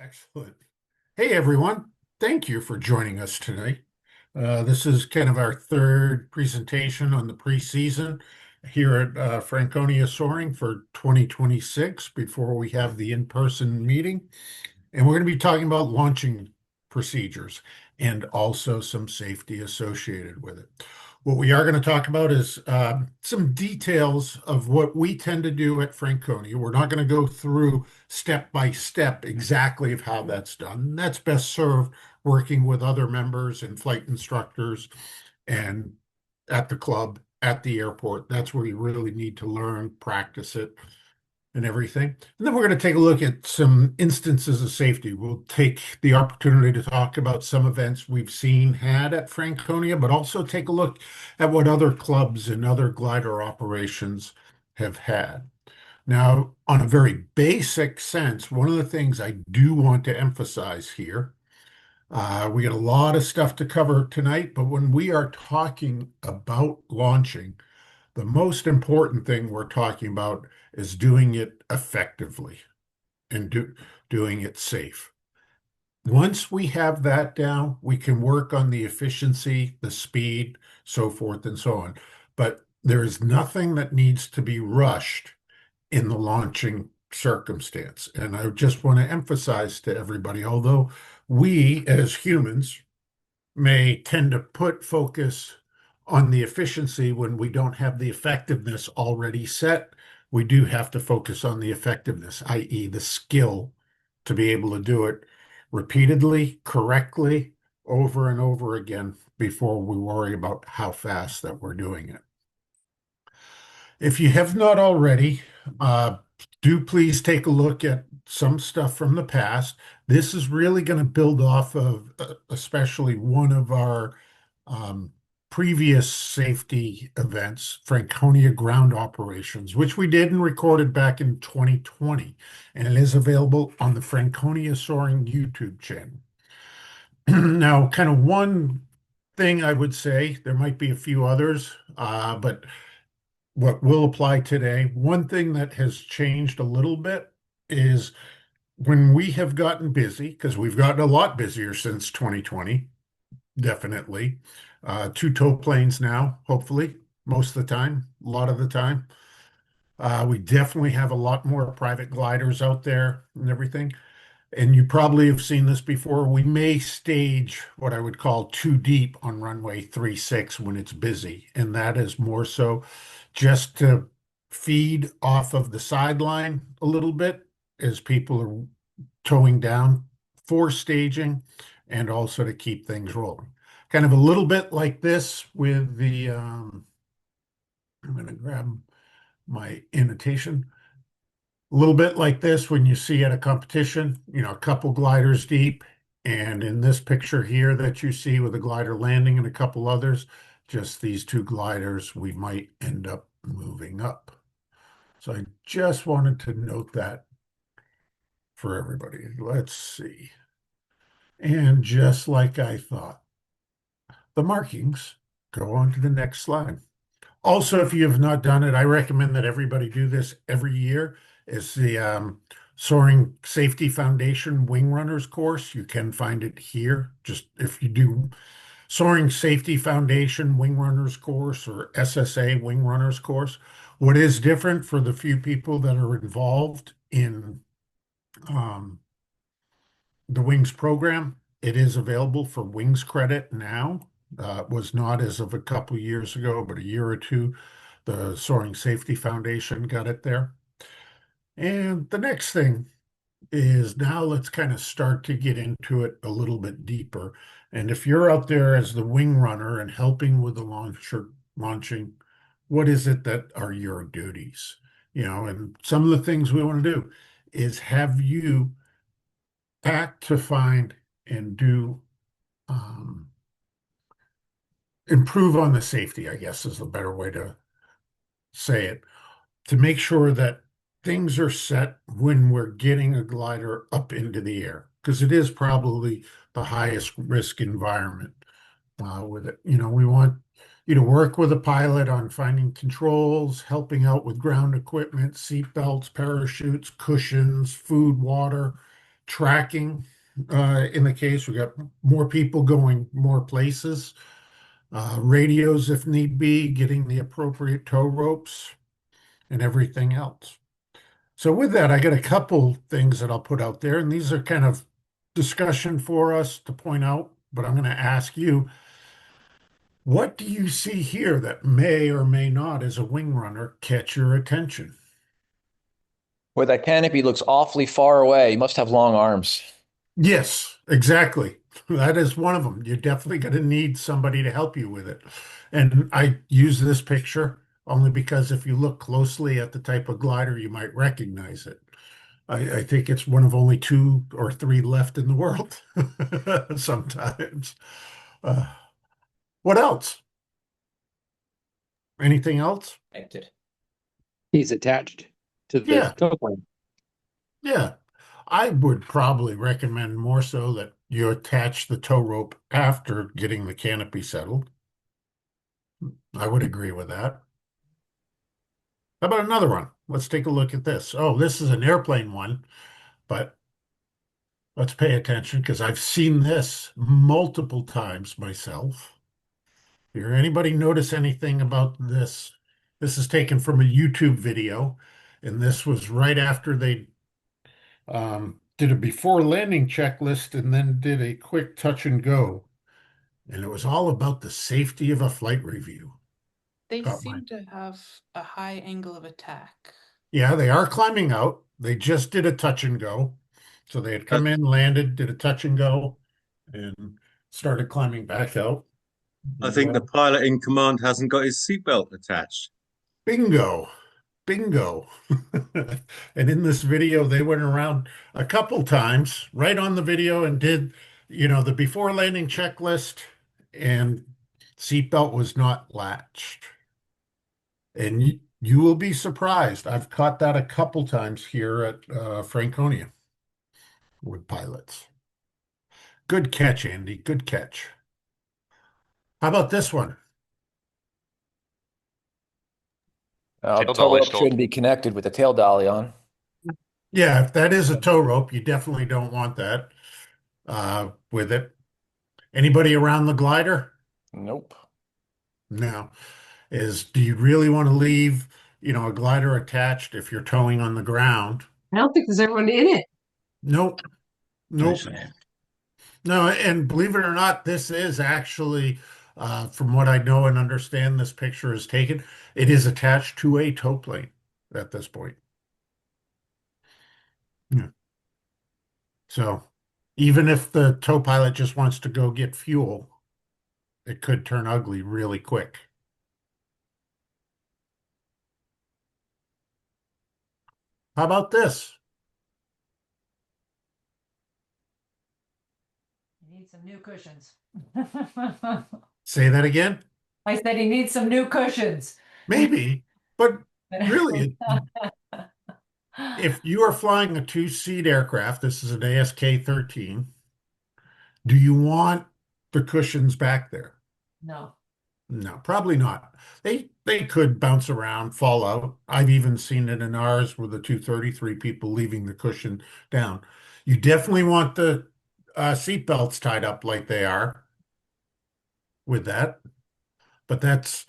Excellent. Hey, everyone. Thank you for joining us tonight. This is kind of our third presentation on the preseason here at Franconia Soaring for 2026 before we have the in-person meeting. And we're going to be talking about launching procedures and also some safety associated with it. What we are going to talk about is some details of what we tend to do at Franconia. We're not going to go through step by step exactly of how that's done. That's best served working with other members and flight instructors and at the club, at the airport. That's where you really need to learn, practice it and everything. And then we're going to take a look at some instances of safety. We'll take the opportunity to talk about some events we've seen had at Franconia, but also take a look at what other clubs and other glider operations have had. Now, on a very basic sense, one of the things I do want to emphasize here, we got a lot of stuff to cover tonight, but when we are talking about launching, the most important thing we're talking about is doing it effectively and doing it safe. Once we have that down, we can work on the efficiency, the speed, so forth and so on. But there is nothing that needs to be rushed in the launching circumstance. And I just want to emphasize to everybody, although we as humans may tend to put focus on the efficiency when we don't have the effectiveness already set. We do have to focus on the effectiveness, i.e., the skill to be able to do it repeatedly, correctly, over and over again before we worry about how fast that we're doing it. If you have not already, uh, do please take a look at some stuff from the past. This is really going to build off of especially one of our um, previous safety events, Franconia ground operations, which we did and recorded back in 2020, and it is available on the Franconia Soaring YouTube channel. Now, kind of one thing I would say, there might be a few others, but what will apply today. One thing that has changed a little bit is when we have gotten busy, because we've gotten a lot busier since 2020, definitely. Two tow planes now, hopefully, most of the time, a lot of the time. We definitely have a lot more private gliders out there and everything. And you probably have seen this before. We may stage what I would call too deep on runway 36 when it's busy. And that is more so just to feed off of the sideline a little bit as people are towing down for staging and also to keep things rolling. Kind of a little bit like this with the, I'm going to grab my annotation. A little bit like this when you see at a competition, a couple gliders deep. And in this picture here that you see with a glider landing and a couple others, just these two gliders, we might end up moving up. So I just wanted to note that for everybody. Let's see. And just like I thought, the markings go on to the next slide. Also, if you have not done it, I recommend that everybody do this every year. It's the Soaring Safety Foundation Wing Runners course. You can find it here. Just if you do Soaring Safety Foundation Wing Runners course or SSA Wing Runners course, what is different for the few people that are involved in um, the Wings program, it is available for Wings credit now. It was not as of a couple years ago, but a year or two, the Soaring Safety Foundation got it there. And the next thing is now let's kind of start to get into it a little bit deeper. And if you're out there as the wing runner and helping with the launching, what is it that are your duties? And some of the things we want to do is have you act to find and do um, improve on the safety, I guess is the better way to say it, to make sure that things are set when we're getting a glider up into the air, because it is probably the highest risk environment with it. We want you to work with a pilot on finding controls, helping out with ground equipment, seat belts, parachutes, cushions, food, water, tracking in the case. We got more people going more places, radios if need be, getting the appropriate tow ropes, and everything else. So with that, I got a couple things that I'll put out there, and these are kind of discussion for us to point out, but I'm going to ask you, what do you see here that may or may not, as a wing runner, catch your attention? Where that canopy looks awfully far away. You must have long arms. Yes, exactly. That is one of them. You're definitely going to need somebody to help you with it. And I use this picture only because if you look closely at the type of glider, you might recognize it. I think it's one of only two or three left in the world sometimes. Uh, what else? Anything else? Connected. He's attached to the Yeah, tow plane. yeah. I would probably recommend more so that you attach the tow rope after getting the canopy settled. I would agree with that. How about another one? Let's take a look at this. Oh, this is an airplane one, but let's pay attention because I've seen this multiple times myself. Here, anybody notice anything about this? This is taken from a YouTube video, and this was right after they did a before landing checklist and then did a quick touch and go. And it was all about the safety of a flight review. They Caught my seem to have a high angle of attack. Yeah, they are climbing out. They just did a touch and go. So they had I, come in, landed, did a touch and go, and started climbing back out. I think the Well, pilot in command hasn't got his seatbelt attached. bingo, bingo. And in this video, they went around a couple times right on the video and did, the before landing checklist, and seatbelt was not latched. And you will be surprised. I've caught that a couple times here at Franconia with pilots. Good catch, Andy. Good catch. How about this one? Tail tow rope shouldn't be connected with the tail dolly on. Yeah, if that is a tow rope, you definitely don't want that with it. Anybody around the glider? Nope. No. Do you really want to leave, a glider attached if you're towing on the ground? I don't think there's anyone in it. Nope. Nope. Nice. No, and believe it or not, this is actually, from what I know and understand, this picture is taken. It is attached to a tow plane at this point. Yeah. So even if the tow pilot just wants to go get fuel, it could turn ugly really quick. How about this? He needs some new cushions. Say that again? I said he needs some new cushions. Maybe, but really, if you are flying a two-seat aircraft, this is an ASK-13, do you want the cushions back there? No. No, probably not. They could bounce around, fall out. I've even seen it in ours with the 233 people leaving the cushion down. You definitely want the seat belts tied up like they are with that. But that's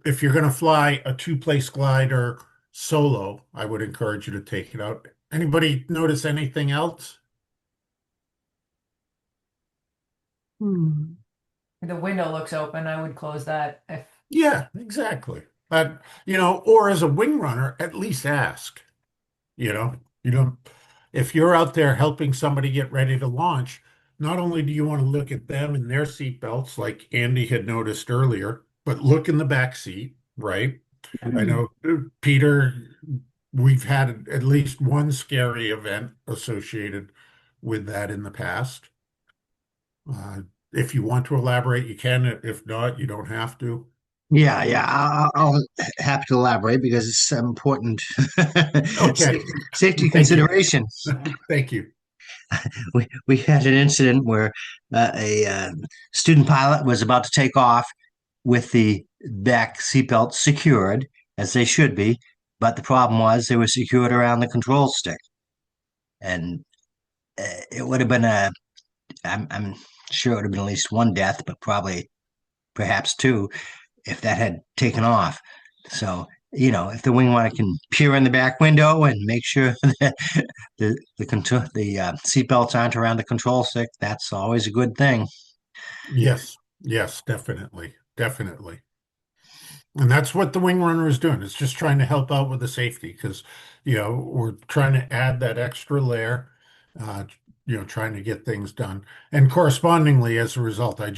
if you're going to fly a two-place glider solo, I would encourage you to take it out. Anybody notice anything else? Hmm. The window looks open. I would close that if Yeah, exactly. Or as a wing runner, at least ask. You know, you don't, if you're out there helping somebody get ready to launch, not only do you want to look at them and their seat belts, like Andy had noticed earlier, but look in the back seat, right? I know, Peter, we've had at least one scary event associated with that in the past. Uh, if you want to elaborate, you can. If not, you don't have to. Yeah, I'll have to elaborate because it's important Okay. safety Thank you. consideration. Thank you. We had an incident where a student pilot was about to take off with the back seatbelt secured, as they should be, but the problem was they were secured around the control stick. And it would have been I'm sure it would have been at least one death, but probably perhaps two if that had taken off. So, if the wing runner can peer in the back window and make sure that the seatbelts aren't around the control stick, that's always a good thing. Yes, yes, definitely, definitely. And that's what the wing runner is doing. It's just trying to help out with the safety because, we're trying to add that extra layer, uh, trying to get things done. And correspondingly, as a result, I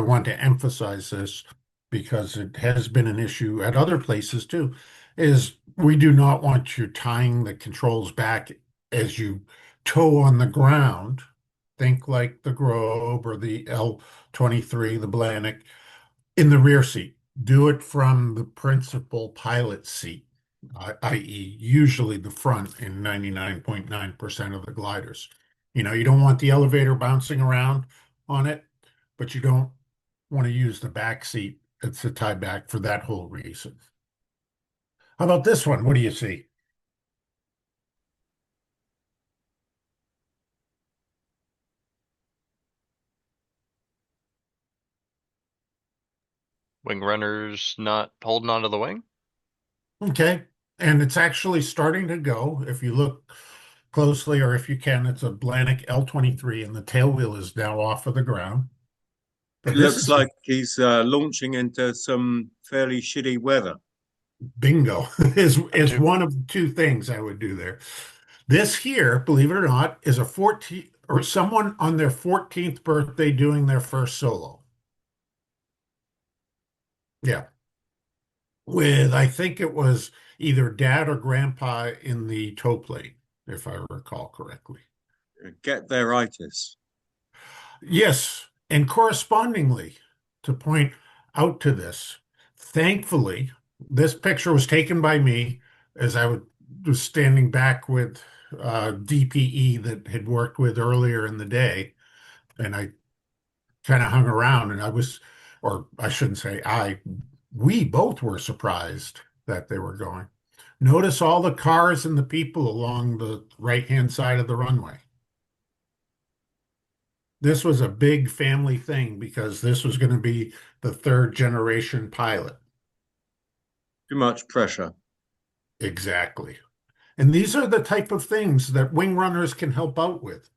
want to emphasize this because it has been an issue at other places too, is we do not want you tying the controls back as you toe on the ground. Think like the Grove or the L23, the Blanick in the rear seat. Do it from the principal pilot seat, i.e., usually the front in 99.9% of the gliders. You don't want the elevator bouncing around on it, but you don't want to use the back seat. It's a tie back for that whole reason. How about this one? What do you see? Wing runners not holding onto the wing? Okay. And it's actually starting to go. If you look closely, or if you can, it's a Blanick L23, and the tail wheel is now off of the ground. It But this looks is like he's launching into some fairly shitty weather. bingo is too. one of the two things I would do there. This here, believe it or not, is a 14 or someone on their 14th birthday doing their first solo. Yeah. With, I think it was either dad or grandpa in the tow plate, if I recall correctly. Get their itis. Yes, and correspondingly, to point out to this, thankfully, this picture was taken by me as was standing back with DPE that had worked with earlier in the day, and I kind of hung around, and or I shouldn't say we both were surprised that they were going. Notice all the cars and the people along the right-hand side of the runway. This was a big family thing because this was going to be the third generation pilot. Too much pressure. Exactly. And these are the type of things that wing runners can help out with.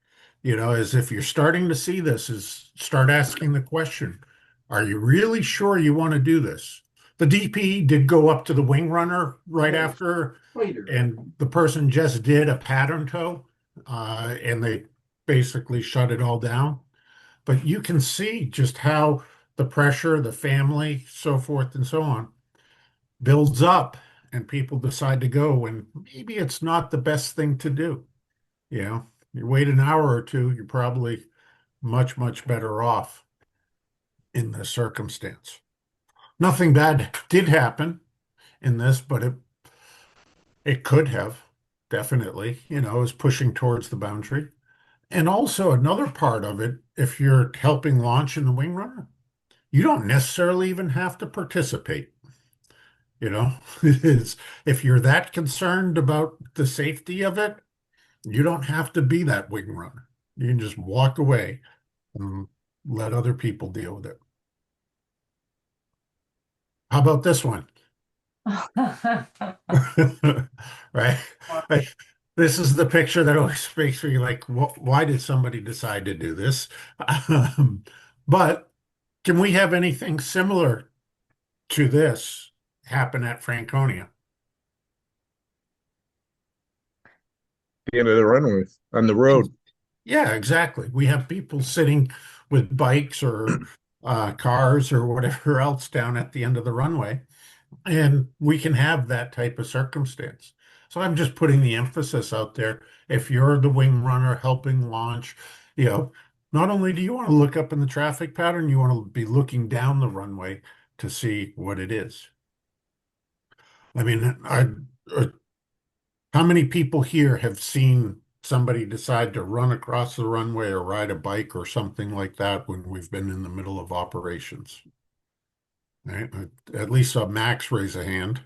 As if you're starting to see this, is start asking the question, are you really sure you want to do this? The DP did go up to the wing runner right after, and the person just did a pattern tow, and they basically shut it all down. But you can see just how the pressure, the family, so forth and so on, builds up, and people decide to go when maybe it's not the best thing to do. You wait an hour or two, you're probably much, much better off in this circumstance. Nothing bad did happen in this, but it could have definitely, is pushing towards the boundary. And also another part of it, if you're helping launch in the wing runner, you don't necessarily even have to participate. It's, if you're that concerned about the safety of it, you don't have to be that wing runner. You can just walk away and let other people deal with it. How about this one? Right? Like, this is the picture that always makes me like, why did somebody decide to do this? But can we have anything similar to this happen at Franconia? The end of the runway on the road. Yeah, exactly. We have people sitting with bikes or cars or whatever else down at the end of the runway, and we can have that type of circumstance. So I'm just putting the emphasis out there. If you're the wing runner helping launch, not only do you want to look up in the traffic pattern, you want to be looking down the runway to see what it is. I mean, how many people here have seen somebody decide to run across the runway or ride a bike or something like that when we've been in the middle of operations? Right? At least saw Max raise a hand.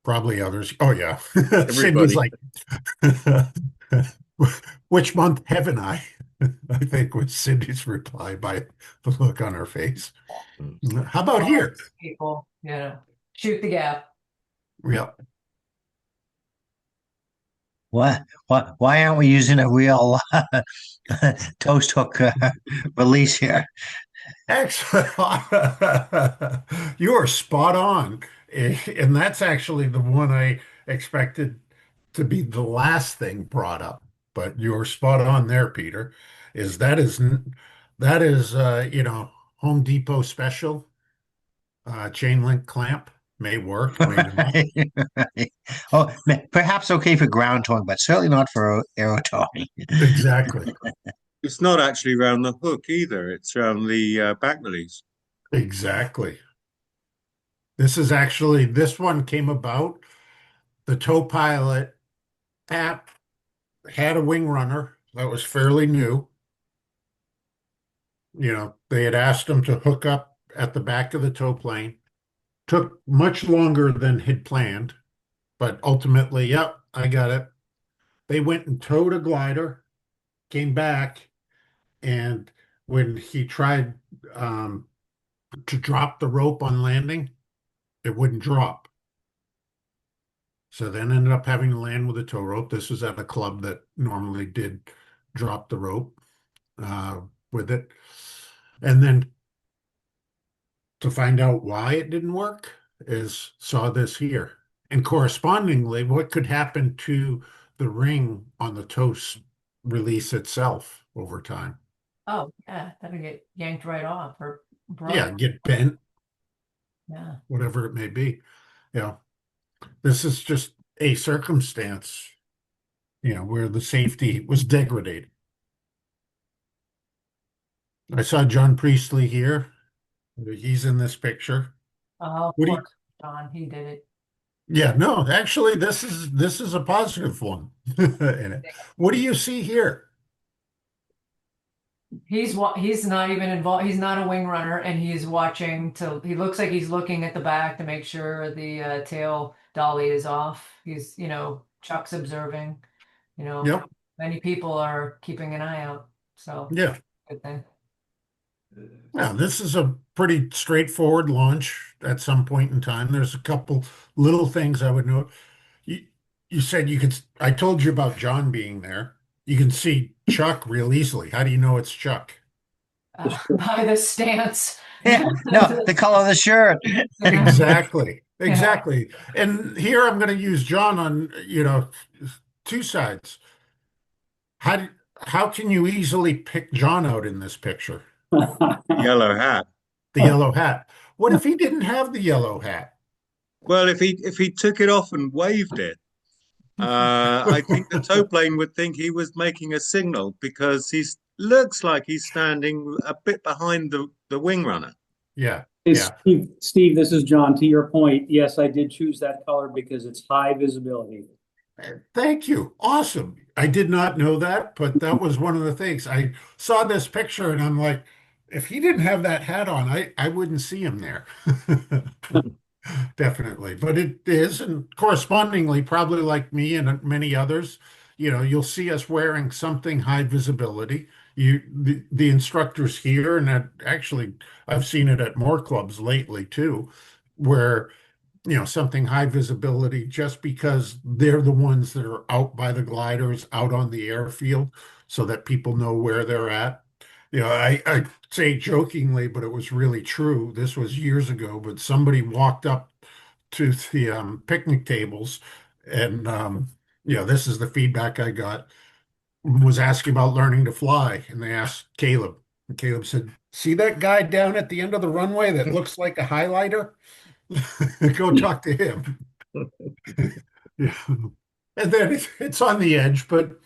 Probably others. Oh yeah. Cindy's Everybody. like, Which month haven't I? I think was Cindy's reply by the look on her face. How about here? People, shoot the gap. Yeah. Why aren't we using a real toast hook release here? Excellent. You are spot on. And that's actually the one I expected to be the last thing brought up. But you're spot on there, Peter. That is Home Depot special chain link clamp may work, may not. Right. Oh, perhaps okay for ground towing, but certainly not for aero towing. Exactly. It's not actually round the hook either. It's round the back release. Exactly. This one came about. The Tow Pilot app had a wing runner that was fairly new. They had asked them to hook up at the back of the tow plane. Took much longer than had planned, but ultimately, yep, I got it. They went and towed a glider, came back, and when he tried to drop the rope on landing, it wouldn't drop. So then ended up having to land with a tow rope. This was at a club that normally did drop the rope with it. And then to find out why it didn't work is saw this here. And correspondingly, what could happen to the ring on the toast release itself over time? Oh, yeah, that'll get yanked right off or Yeah, broke. get bent, Yeah. whatever it may be. This is just a circumstance, where the safety was degraded. I saw John Priestley here. He's in this picture. Oh, of What do you, course, John, he did it. yeah, no, actually this is a positive one in it. What do you see here? He's not even involved. He's not a wing runner, and he's watching he looks like he's looking at the back to make sure the tail dolly is off. He's, Chuck's observing, Yep. many people are keeping an eye out. So Yeah. good thing. Now, this is a pretty straightforward launch at some point in time. There's a couple little things I would note. You, you said I told you about John being there. You can see Chuck real easily. How do you know it's Chuck? By the stance. Yeah, no, the color of the shirt. Exactly. Exactly. And here I'm going to use John on, two sides. How can you easily pick John out in this picture? Yellow hat. The yellow hat. What if he didn't have the yellow hat? Well, if he took it off and waved it, I think the tow plane would think he was making a signal because he looks like he's standing a bit behind the wing runner. Yeah. Hey, Yeah. Steve, this is John. To your point, yes, I did choose that color because it's high visibility. Thank you. Awesome. I did not know that, but that was one of the things. I saw this picture and I'm like, if he didn't have that hat on, I wouldn't see him there. Definitely. But it is, and correspondingly, probably like me and many others, you'll see us wearing something high visibility. The instructors here, and that actually I've seen it at more clubs lately too, where something high visibility just because they're the ones that are out by the gliders, out on the airfield, so that people know where they're at. I say jokingly, but it was really true. This was years ago, but somebody walked up to the picnic tables and, this is the feedback I got, was asking about learning to fly. And they asked Caleb. And Caleb said, "See that guy down at the end of the runway that looks like a highlighter? Go talk to him." Yeah. And then it's on the edge, but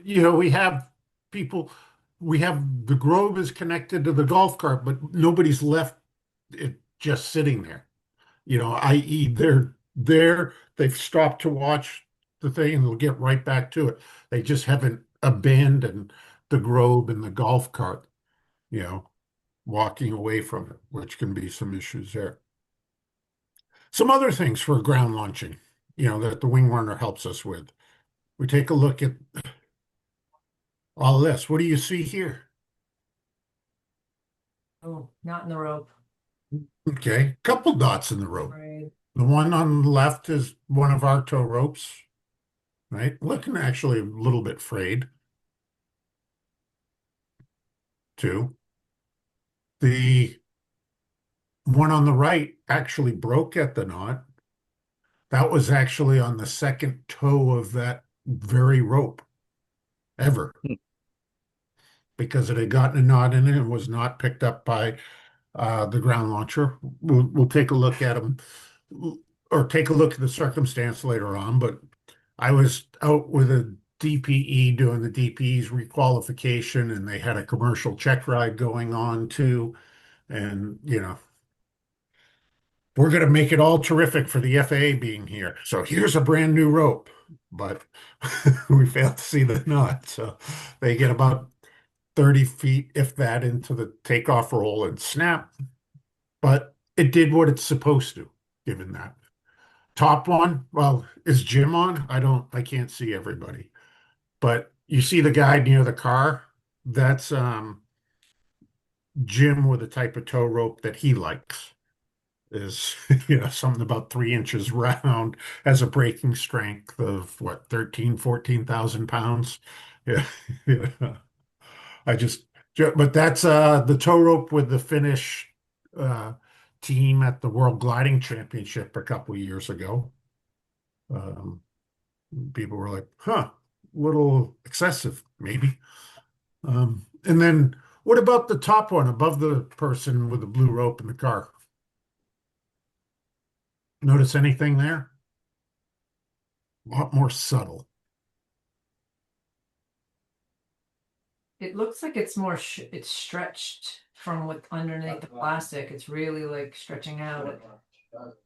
we have people, we have the Grove is connected to the golf cart, but nobody's left it just sitting there. I.e., they're there, they've stopped to watch the thing and they'll get right back to it. They just haven't abandoned the Grove and the golf cart, you know, walking away from it, which can be some issues there. Some other things for ground launching, that the wing runner helps us with. We take a look at all this. What do you see here? Oh, not in the rope. Okay, couple dots in the rope. Right. The one on the left is one of our tow ropes, right? Looking actually a little bit frayed, too. The one on the right actually broke at the knot. That was actually on the second toe of that very rope ever, because it had gotten a knot in it and was not picked up by the ground launcher. We'll take a look at them, or take a look at the circumstance later on. But I was out with a DPE doing the DPE's requalification, and they had a commercial check ride going on too. And we're going to make it all terrific for the FAA being here. So here's a brand new rope, but we failed to see the knot. So they get about 30 feet, if that, into the takeoff roll and snap. But it did what it's supposed to, given that. Top one, well, is Jim on? I can't see everybody. But you see the guy near the car? That's Jim with a type of tow rope that he likes. Is something about 3 inches round, has a braking strength of what, 14,000 pounds. Yeah. Yeah. I just but that's the tow rope with the Finnish uh team at the World Gliding Championship a couple of years ago. Um, People were like, huh, a little excessive, maybe. And then what about the top one above the person with the blue rope in the car? Notice anything there? A lot more subtle. It looks like it's more it's stretched from what underneath the plastic. It's really like stretching out.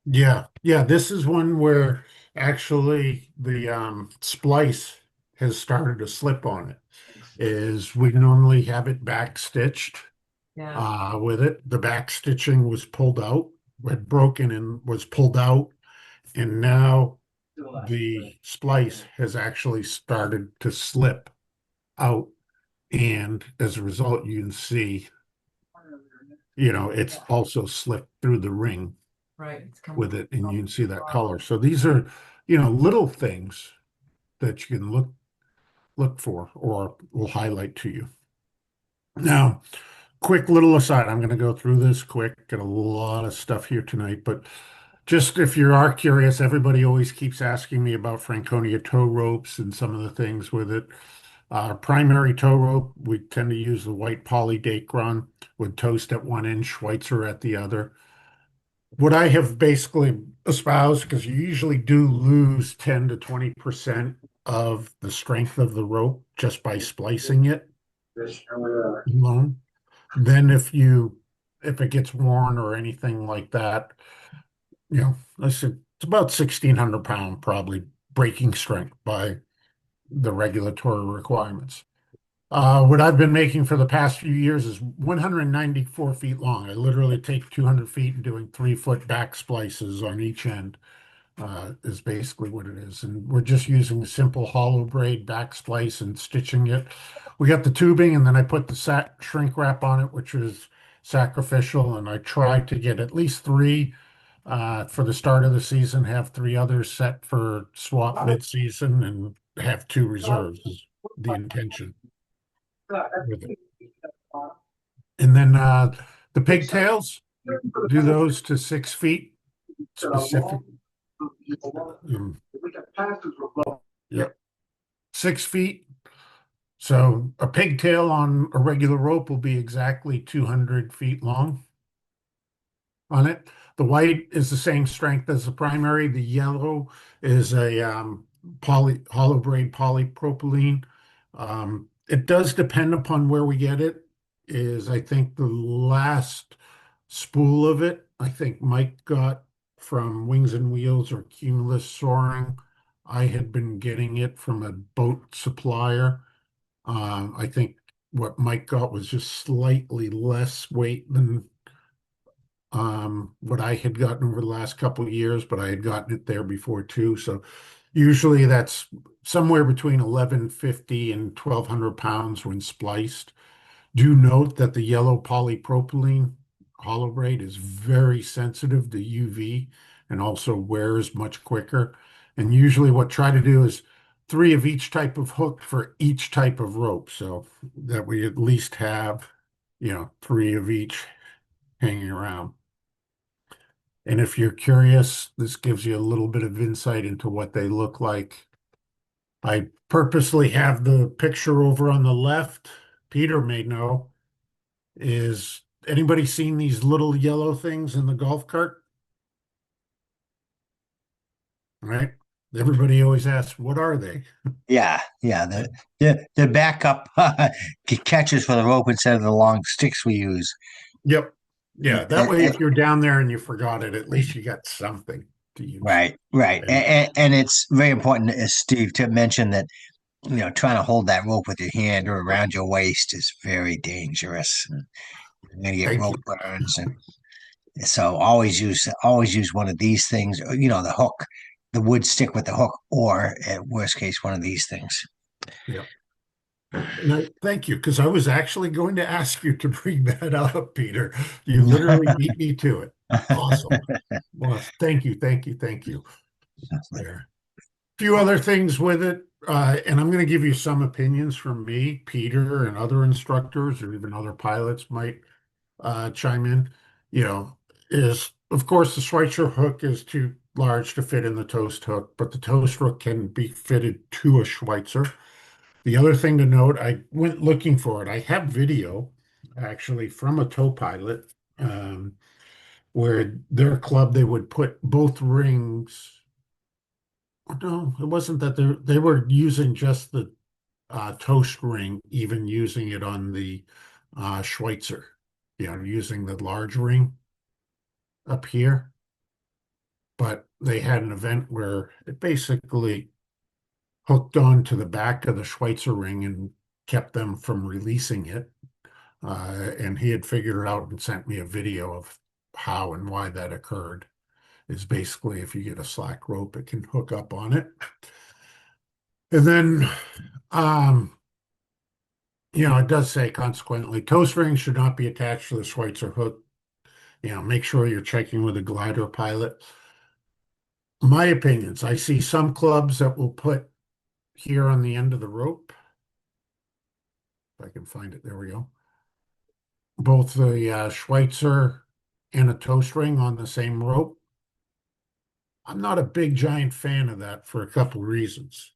Yeah, yeah, this is one where actually the splice has started to slip on it. Is we normally have it back stitched Yeah. with it. The back stitching was pulled out, had broken and was pulled out, and now the splice has actually started to slip out. And as a result, you can see, it's also slipped through the ring Right. It's coming with it, and you can see that color. So these are, little things that you can look for or will highlight to you. Now, quick little aside, I'm going to go through this quick. Got a lot of stuff here tonight, but just if you are curious, everybody always keeps asking me about Franconia tow ropes and some of the things with it. Primary tow rope, we tend to use the white poly Dacron with toast at one end, Schweitzer at the other. What I have basically espoused, because you usually do lose 10 to 20% of the strength of the rope just by splicing it alone. Then if it gets worn or anything like that, I said it's about 1,600 pound probably breaking strength by the regulatory requirements. What I've been making for the past few years is 194 feet long. I literally take 200 feet and doing 3 foot back splices on each end, is basically what it is. And we're just using a simple hollow braid back splice and stitching it. We got the tubing, and then I put the shrink wrap on it, which is sacrificial. And I tried to get at least three for the start of the season, have three others set for swap mid-season, and have two reserves is the intention with it. And then the pigtails, do those to 6 feet specific. Yep, 6 feet. So a pigtail on a regular rope will be exactly 200 feet long on it. The white is the same strength as the primary. The yellow is a hollow braid polypropylene. It does depend upon where we get it. I think the last spool of it, I think Mike got from Wings and Wheels or Cumulus Soaring. I had been getting it from a boat supplier. I think what Mike got was just slightly less weight than what I had gotten over the last couple of years, but I had gotten it there before too. So Usually that's somewhere between 1150 and 1200 pounds when spliced. Do note that the yellow polypropylene hollow braid is very sensitive to UV and also wears much quicker. And usually what try to do is three of each type of hook for each type of rope, so that we at least have, three of each hanging around. And if you're curious, this gives you a little bit of insight into what they look like. I purposely have the picture over on the left. Peter may know. Is anybody seen these little yellow things in the golf cart? Right? Everybody always asks, what are they? Yeah, yeah. The backup catches for the rope instead of the long sticks we use. Yep. Yeah, that way And, if you're down there and you forgot it, at least you got something to use. right, right. And And it's very important, as Steve to mention that trying to hold that rope with your hand or around your waist is very dangerous. You're gonna get thank rope you. burns, and so always use one of these things. The hook, the wood stick with the hook, or at worst case, one of these things. Yep. And thank you, because I was actually going to ask you to bring that up, Peter. You literally beat me to it. Awesome. Well, thank you, thank you, thank you. There. Few other things with it, and I'm going to give you some opinions from me, Peter, and other instructors, or even other pilots might chime in. You know, is of course the Schweitzer hook is too large to fit in the toast hook, but the toast hook can be fitted to a Schweitzer. The other thing to note, I went looking for it. I have video actually from a tow pilot, where their club they would put both rings. No, it wasn't that they were using just the toast ring, even using it on the Schweitzer, using the large ring up here. But they had an event where it basically hooked on to the back of the Schweitzer ring and kept them from releasing it. And he had figured it out and sent me a video of how and why that occurred. Is basically if you get a slack rope, it can hook up on it. And then, it does say consequently, tow strings should not be attached to the Schweitzer hook. Make sure you're checking with a glider pilot. My opinions, I see some clubs that will put here on the end of the rope. If I can find it, there we go. Both the Schweitzer and a tow string on the same rope. I'm not a big giant fan of that for a couple of reasons.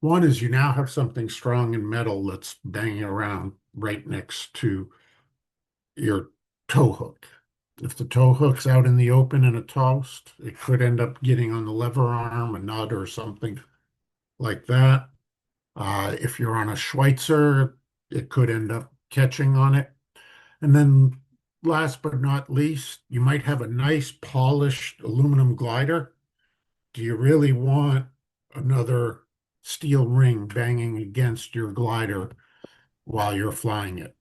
One is you now have something strong and metal that's banging around right next to your tow hook. If the tow hook's out in the open in a toast, it could end up getting on the lever arm, a nut or something like that. If you're on a Schweitzer, it could end up catching on it. And then last but not least, you might have a nice polished aluminum glider. Do you really want another steel ring banging against your glider while you're flying it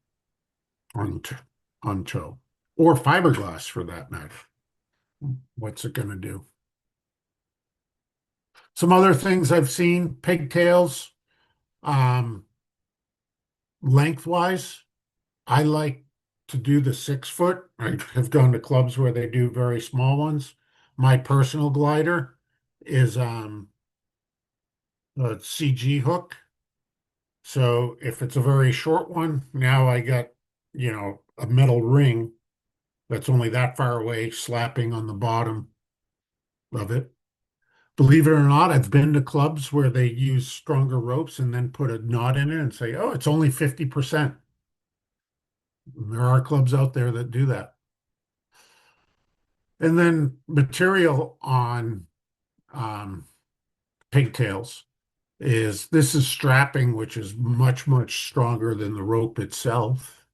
on tow? Or fiberglass for that matter. What's it going to do? Some other things I've seen, pigtails, um, lengthwise. I like to do the 6 foot. I have gone to clubs where they do very small ones. My personal glider is a CG hook. So if it's a very short one, now I got, a metal ring that's only that far away slapping on the bottom of it. Believe it or not, I've been to clubs where they use stronger ropes and then put a knot in it and say, oh, it's only 50%. There are clubs out there that do that. And then material on pigtails this is strapping, which is much, much stronger than the rope itself,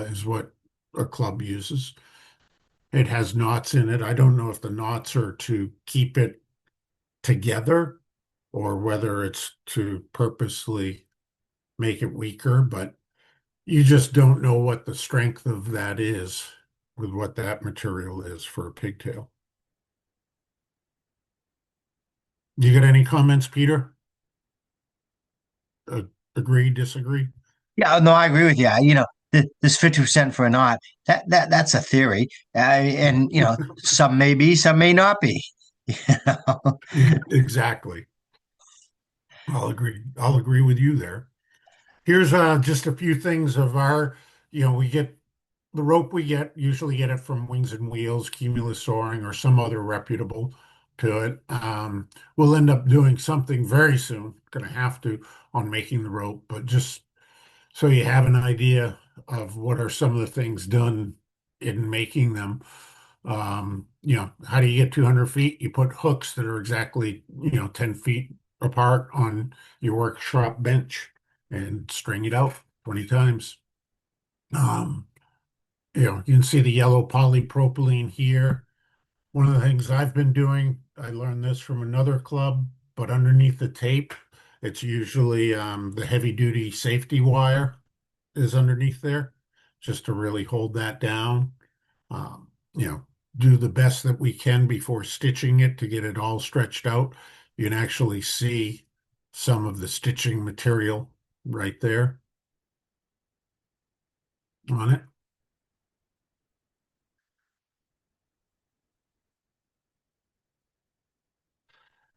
is what a club uses. It has knots in it. I don't know if the knots are to keep it together or whether it's to purposely make it weaker, but you just don't know what the strength of that is with what that material is for a pigtail. You got any comments, Peter? Uh, Agree, disagree? Yeah, no, I agree with you. This 50% for a knot, that's a theory. And some may be, some may not be. You know? Exactly. I'll agree. I'll agree with you there. Here's just a few things of our, we get the rope we usually get it from Wings and Wheels, Cumulus Soaring, or some other reputable to it. We'll end up doing something very soon, gonna have to on making the rope, but just so you have an idea of what are some of the things done in making them. How do you get 200 feet? You put hooks that are exactly, 10 feet apart on your workshop bench and string it out 20 times. Um, you can see the yellow polypropylene here. One of the things I've been doing, I learned this from another club, but underneath the tape, it's usually the heavy duty safety wire is underneath there, just to really hold that down. Um, you know, do the best that we can before stitching it to get it all stretched out. You can actually see some of the stitching material right there on it.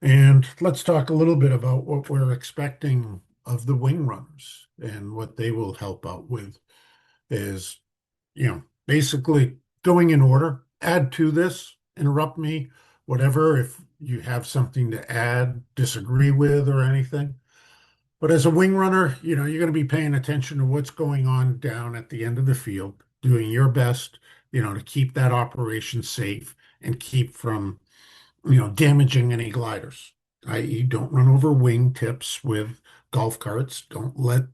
And let's talk a little bit about what we're expecting of the wing runners and what they will help out with is, basically going in order, add to this, interrupt me, whatever, if you have something to add, disagree with, or anything. But as a wing runner, you're going to be paying attention to what's going on down at the end of the field, doing your best, to keep that operation safe and keep from damaging any gliders, i.e., don't run over wing tips with golf carts. Don't let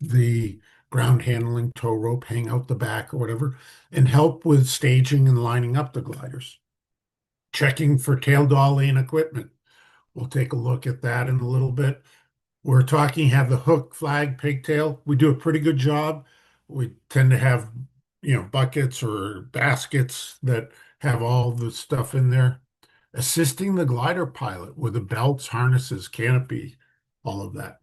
the ground handling tow rope hang out the back or whatever, and help with staging and lining up the gliders. Checking for tail dolly and equipment. We'll take a look at that in a little bit. We're talking have the hook, flag, pigtail. We do a pretty good job. We tend to have, buckets or baskets that have all the stuff in there assisting the glider pilot with the belts, harnesses, canopy, all of that.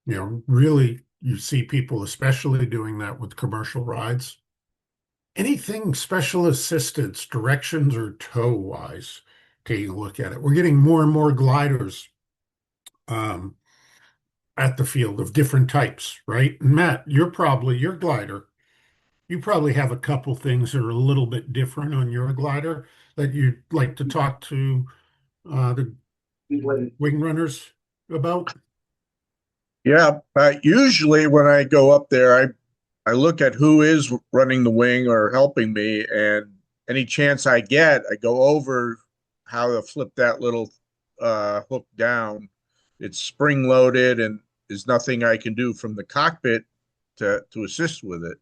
Really, you see people especially doing that with commercial rides. Anything special assistance, directions, or tow wise, taking a look at it. We're getting more and more gliders um, at the field of different types, right? And Matt, your glider. You probably have a couple things that are a little bit different on your glider that you'd like to talk to the wing runners about? Yeah, usually when I go up there, I look at who is running the wing or helping me, and any chance I get, I go over how to flip that little hook down. It's spring loaded, and there's nothing I can do from the cockpit to assist with it.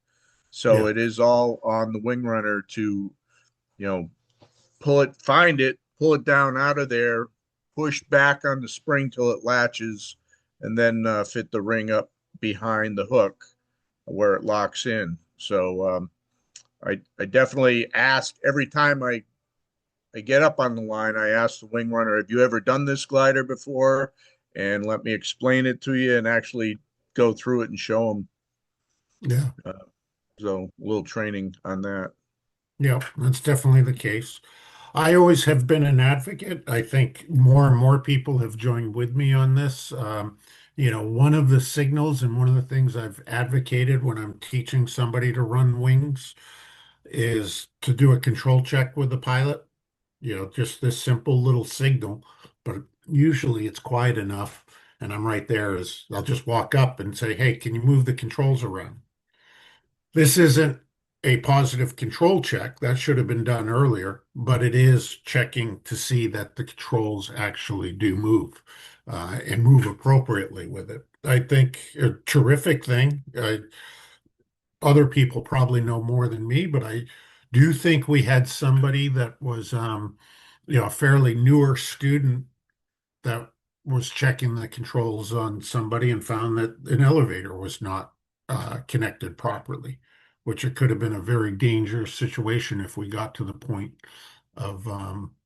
So Yeah. it is all on the wing runner to, you know, find it, pull it down out of there, push back on the spring till it latches, and then fit the ring up behind the hook where it locks in. So I definitely ask every time I get up on the line, I ask the wing runner, have you ever done this glider before? And let me explain it to you and actually go through it and show them. Yeah. So a little training on that. Yeah, that's definitely the case. I always have been an advocate. I think more and more people have joined with me on this. One of the signals and one of the things I've advocated when I'm teaching somebody to run wings is to do a control check with the pilot. Just this simple little signal, but usually it's quiet enough. And I'm right there as I'll just walk up and say, hey, can you move the controls around? This isn't a positive control check. That should have been done earlier, but it is checking to see that the controls actually do move and move appropriately with it. I think a terrific thing. Other people probably know more than me, but I do think we had somebody that was, a fairly newer student that was checking the controls on somebody and found that an elevator was not connected properly, which it could have been a very dangerous situation if we got to the point of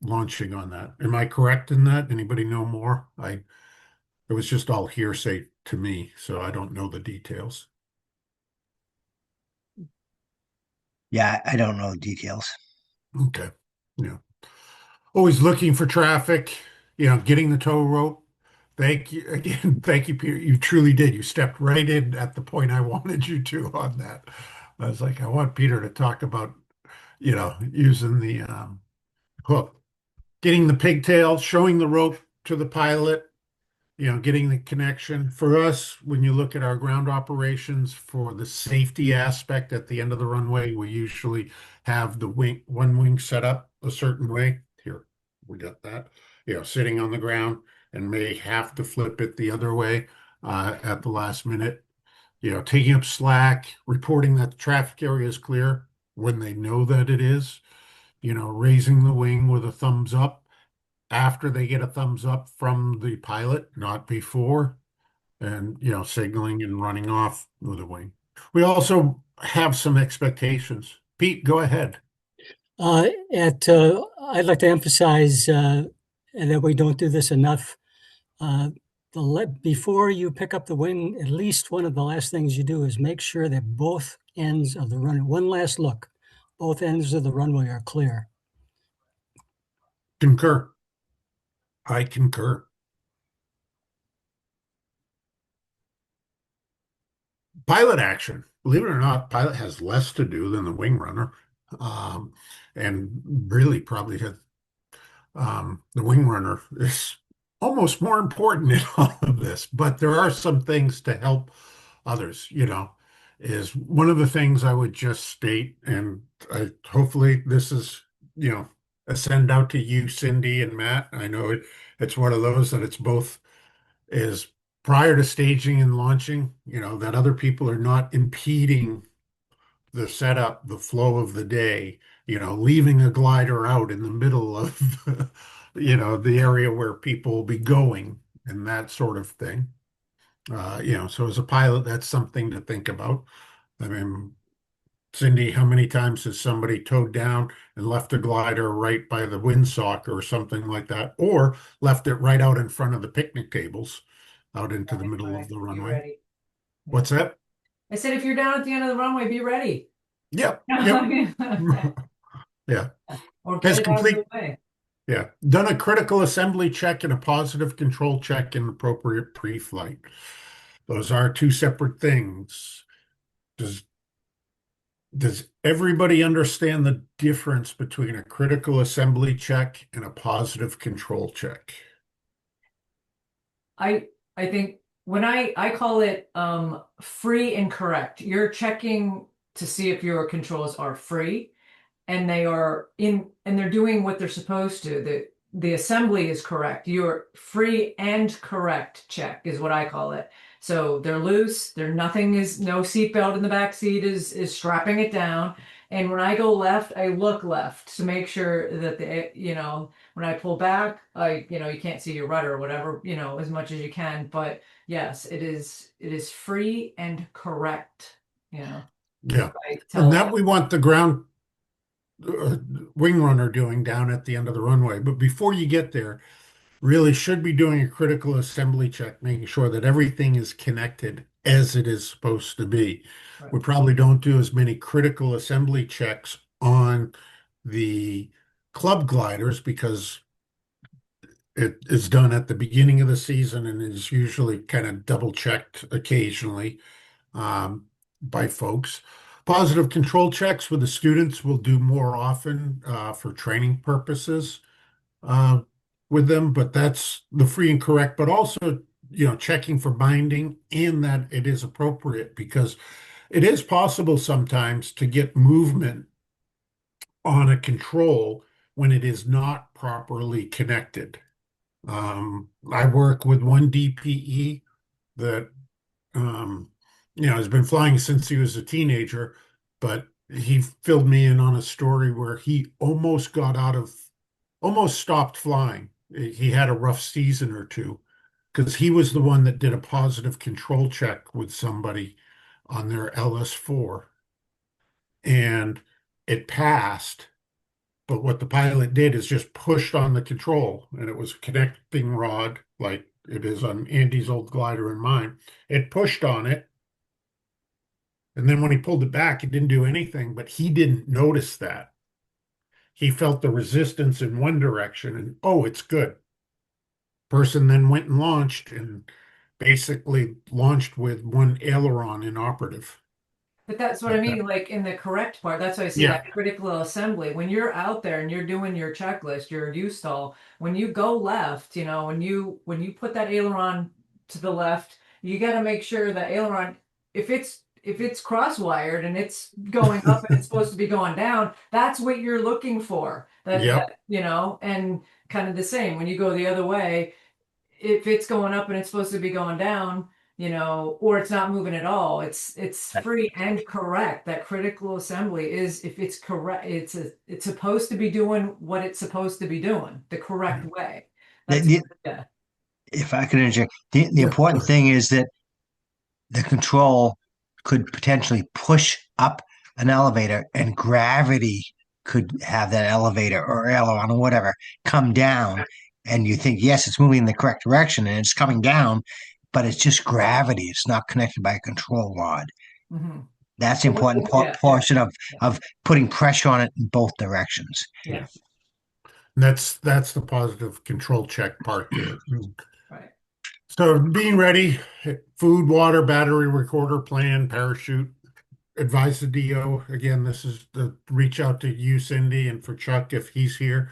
launching on that. Am I correct in that? Anybody know more? It was just all hearsay to me, so I don't know the details. Yeah, I don't know the details. Okay. Yeah. Always looking for traffic, getting the tow rope. Thank you again. Thank you, Peter. You truly did. You stepped right in at the point I wanted you to on that. I was like, I want Peter to talk about, using the hook, getting the pigtail, showing the rope to the pilot, getting the connection. For us, when you look at our ground operations for the safety aspect at the end of the runway, we usually have the one wing set up a certain way. Here, we got that, sitting on the ground and may have to flip it the other way at the last minute. Taking up slack, reporting that the traffic area is clear when they know that it is, raising the wing with a thumbs up after they get a thumbs up from the pilot, not before, and signaling and running off with a wing. We also have some expectations. Pete, go ahead. I'd like to emphasize that we don't do this enough. Before you pick up the wing, at least one of the last things you do is make sure that both ends of the runway, one last look, both ends of the runway are clear. Concur. I concur. Pilot action. Believe it or not, pilot has less to do than the wing runner, and really probably has the wing runner is almost more important in all of this. But there are some things to help others. Is one of the things I would just state, and hopefully this is a send out to you, Cindy and Matt. I know it's one of those that it's both is prior to staging and launching, that other people are not impeding the setup, the flow of the day, leaving a glider out in the middle of, the area where people will be going and that sort of thing. So as a pilot, that's something to think about. I mean, Cindy, how many times has somebody towed down and left a glider right by the windsock or something like that, or left it right out in front of the picnic tables out into the middle of the Be runway? ready. What's that? I said, if you're down at the end of the runway, be ready. Yep. Yep. Yeah. Or Has get it out of complete, the way. yeah. Done a critical assembly check and a positive control check in appropriate pre-flight. Those are two separate things. Does everybody understand the difference between a critical assembly check and a positive control check? I think when I call it free and correct, you're checking to see if your controls are free and they're doing what they're supposed to. The assembly is correct. You're free and correct check is what I call it. So they're loose. No seatbelt in the back seat is strapping it down. And when I go left, I look left to make sure that when I pull back, you can't see your rudder or whatever, as much as you can. But yes, it is free and correct. Yeah. And that we want the ground wing runner doing down at the end of the runway. But before you get there, really should be doing a critical assembly check, making sure that everything is connected as it is supposed to be. Right. We probably don't do as many critical assembly checks on the club gliders because it is done at the beginning of the season and is usually kind of double checked occasionally by folks. Positive control checks with the students will do more often for training purposes with them, but that's the free and correct, but also, checking for binding and that it is appropriate because it is possible sometimes to get movement on a control when it is not properly connected. I work with one DPE that has been flying since he was a teenager, but he filled me in on a story where he almost stopped flying. He had a rough season or two because he was the one that did a positive control check with somebody on their LS4 and it passed. But what the pilot did is just pushed on the control, and it was a connecting rod like it is on Andy's old glider and mine. It pushed on it, and then when he pulled it back, it didn't do anything, but he didn't notice that. He felt the resistance in one direction, and oh, it's good. Person then went and launched, and basically launched with one aileron inoperative. But that's what I mean, like in the correct part, that's why I say Yeah. that critical assembly. When you're out there and you're doing your checklist, your U-stall, when you go left, when you put that aileron to the left, you got to make sure that aileron, if it's cross-wired and it's going up and it's supposed to be going down, that's what you're looking for. Yep. And kind of the same when you go the other way, if it's going up and it's supposed to be going down, or it's not moving at all, it's free and correct. That critical assembly is, if it's correct, it's supposed to be doing what it's supposed to be doing the correct way. That's yeah. If I could interject, the Yeah. important thing is that the control could potentially push up an elevator, and gravity could have that elevator or aileron or whatever come down. And you think, yes, it's moving in the correct direction and it's coming down, but it's just gravity. It's not connected by a control rod. Mm-hmm. That's the important portion of putting pressure on it in both directions. Yeah. That's the positive control check part to it. Right. So being ready, food, water, battery, recorder, plan, parachute, advise the DO. Again, this is the reach out to you, Cindy, and for Chuck if he's here.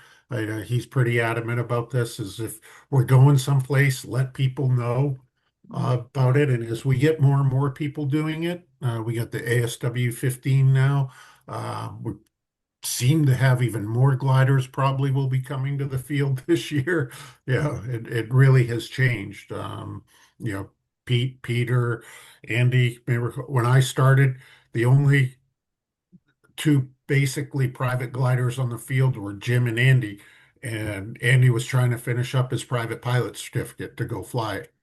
He's pretty adamant about this, is if we're going someplace, let people know about it. And as we get more and more people doing it, we got the ASW 15 now. We seem to have even more gliders probably will be coming to the field this year. Yeah, it really has changed. Peter, Andy, remember when I started, the only two basically private gliders on the field were Jim and Andy. And Andy was trying to finish up his private pilot certificate to go fly it.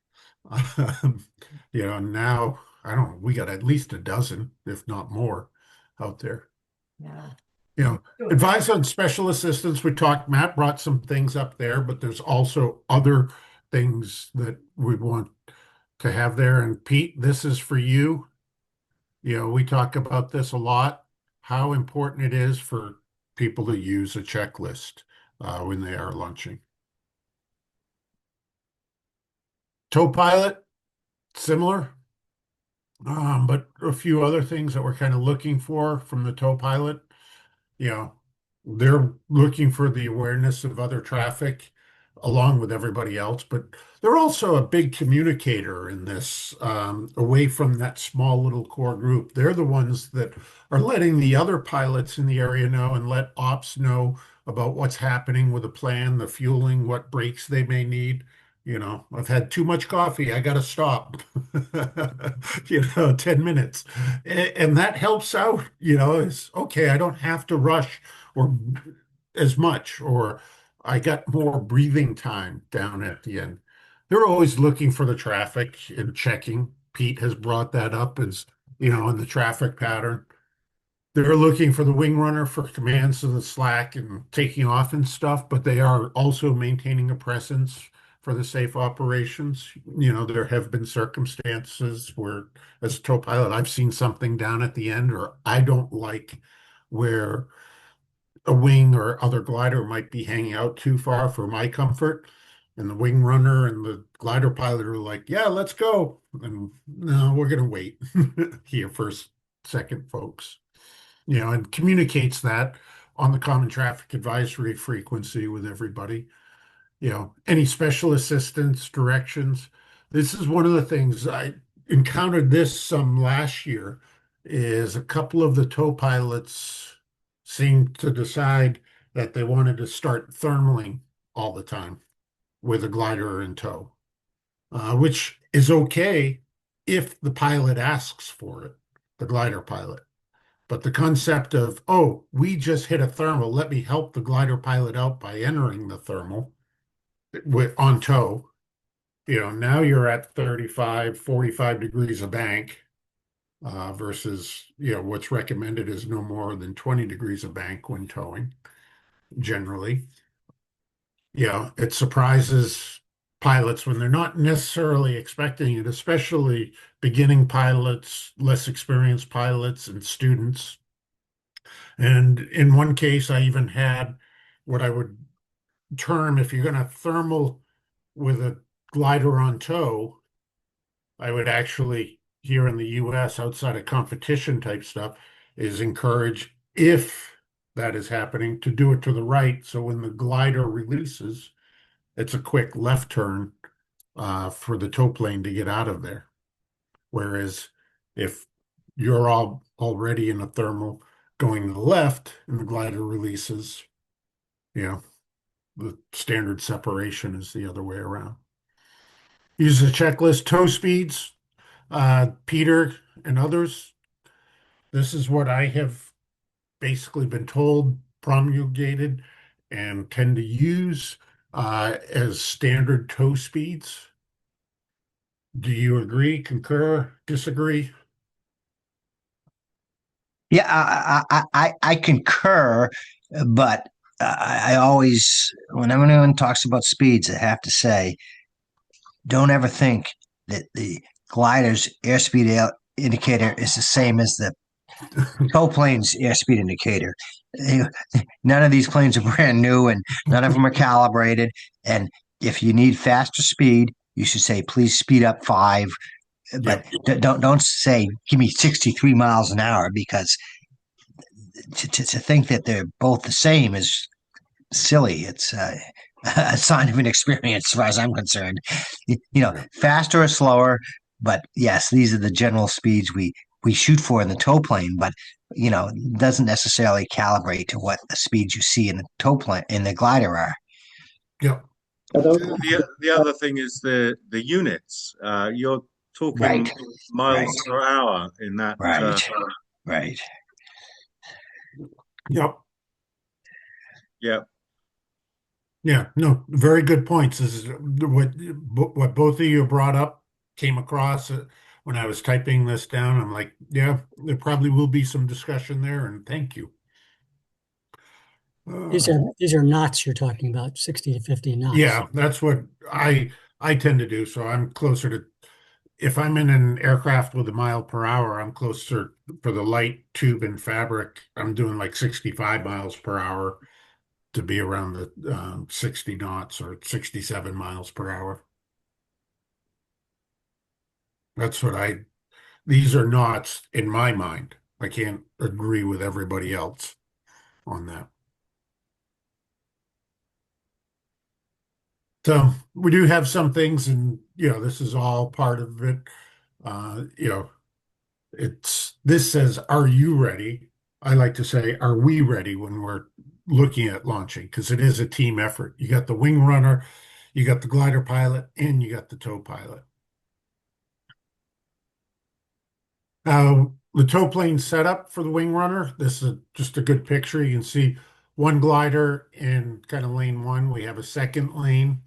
Now I don't know, we got at least a dozen, if not more, out there. Yeah. Advise on special assistance. We talked, Matt brought some things up there, but there's also other things that we want to have there. And Pete, this is for you. We talk about this a lot, how important it is for people to use a checklist when they are launching. Tow pilot, similar, but a few other things that we're kind of looking for from the tow pilot. They're looking for the awareness of other traffic along with everybody else, but they're also a big communicator in this, away from that small little core group. They're the ones that are letting the other pilots in the area know and let ops know about what's happening with the plan, the fueling, what breaks they may need. I've had too much coffee. I got to stop, 10 minutes. And that helps out, it's okay. I don't have to rush or as much, or I got more breathing time down at the end. They're always looking for the traffic and checking. Pete has brought that up as, in the traffic pattern. They're looking for the wing runner for commands of the slack and taking off and stuff, but they are also maintaining a presence for the safe operations. There have been circumstances where, as a tow pilot, I've seen something down at the end, or I don't like where a wing or other glider might be hanging out too far for my comfort. And the wing runner and the glider pilot are like, yeah, let's go. And no, we're going to wait here for a second, folks. And communicates that on the common traffic advisory frequency with everybody. Any special assistance directions. This is one of the things I encountered this some last year, is a couple of the tow pilots seemed to decide that they wanted to start thermaling all the time with a glider in tow, which is okay if the pilot asks for it, the glider pilot. But the concept of, oh, we just hit a thermal, let me help the glider pilot out by entering the thermal on tow. Now you're at 35, 45 degrees of bank, versus, what's recommended is no more than 20 degrees of bank when towing. generally. It surprises pilots when they're not necessarily expecting it, especially beginning pilots, less experienced pilots, and students. And in one case, I even had what I would term, if you're going to thermal with a glider on tow, I would actually, here in the US, outside of competition type stuff, is encourage, if that is happening, to do it to the right. So when the glider releases, it's a quick left turn for the tow plane to get out of there. Whereas if you're all already in a thermal going to the left and the glider releases, the standard separation is the other way around. Use the checklist tow speeds. Peter and others, this is what I have basically been told, promulgated, and tend to use as standard tow speeds. Do you agree, concur, disagree? Yeah, I concur, but I always, when anyone talks about speeds, I have to say, don't ever think that the glider's indicator is the same as the tow plane's airspeed indicator. None of these planes are brand new, and none of them are calibrated. And if you need faster speed, you should say, please speed up 5. But don't say, give me 63 miles an hour, because to think that they're both the same is silly. It's a sign of inexperience, as far as I'm concerned. Faster or slower, but yes, these are the general speeds we shoot for in the tow plane, but doesn't necessarily calibrate to what the speeds you see in the tow plane in the glider are. Yeah. The other thing is the units. You're talking Right. miles per hour in that. Right. Right. Yep. Yeah. Yeah, no, very good points. This is what both of you brought up, came across when I was typing this down. I'm like, yeah, there probably will be some discussion there, and thank you. These are knots you're talking about, 60 to 50 knots. Yeah, that's what I tend to do. So I'm closer to, if I'm in an aircraft with a mile per hour, I'm closer for the light tube and fabric. I'm doing like 65 miles per hour to be around the 60 knots or 67 miles per hour. That's these are knots in my mind. I can't agree with everybody else on that. So we do have some things, and this is all part of it. This says, "Are you ready?" I like to say, "Are we ready?" when we're looking at launching, because it is a team effort. You got the wing runner, you got the glider pilot, and you got the tow pilot. The tow plane setup for the wing runner. This is just a good picture. You can see one glider in kind of lane 1. We have a second lane.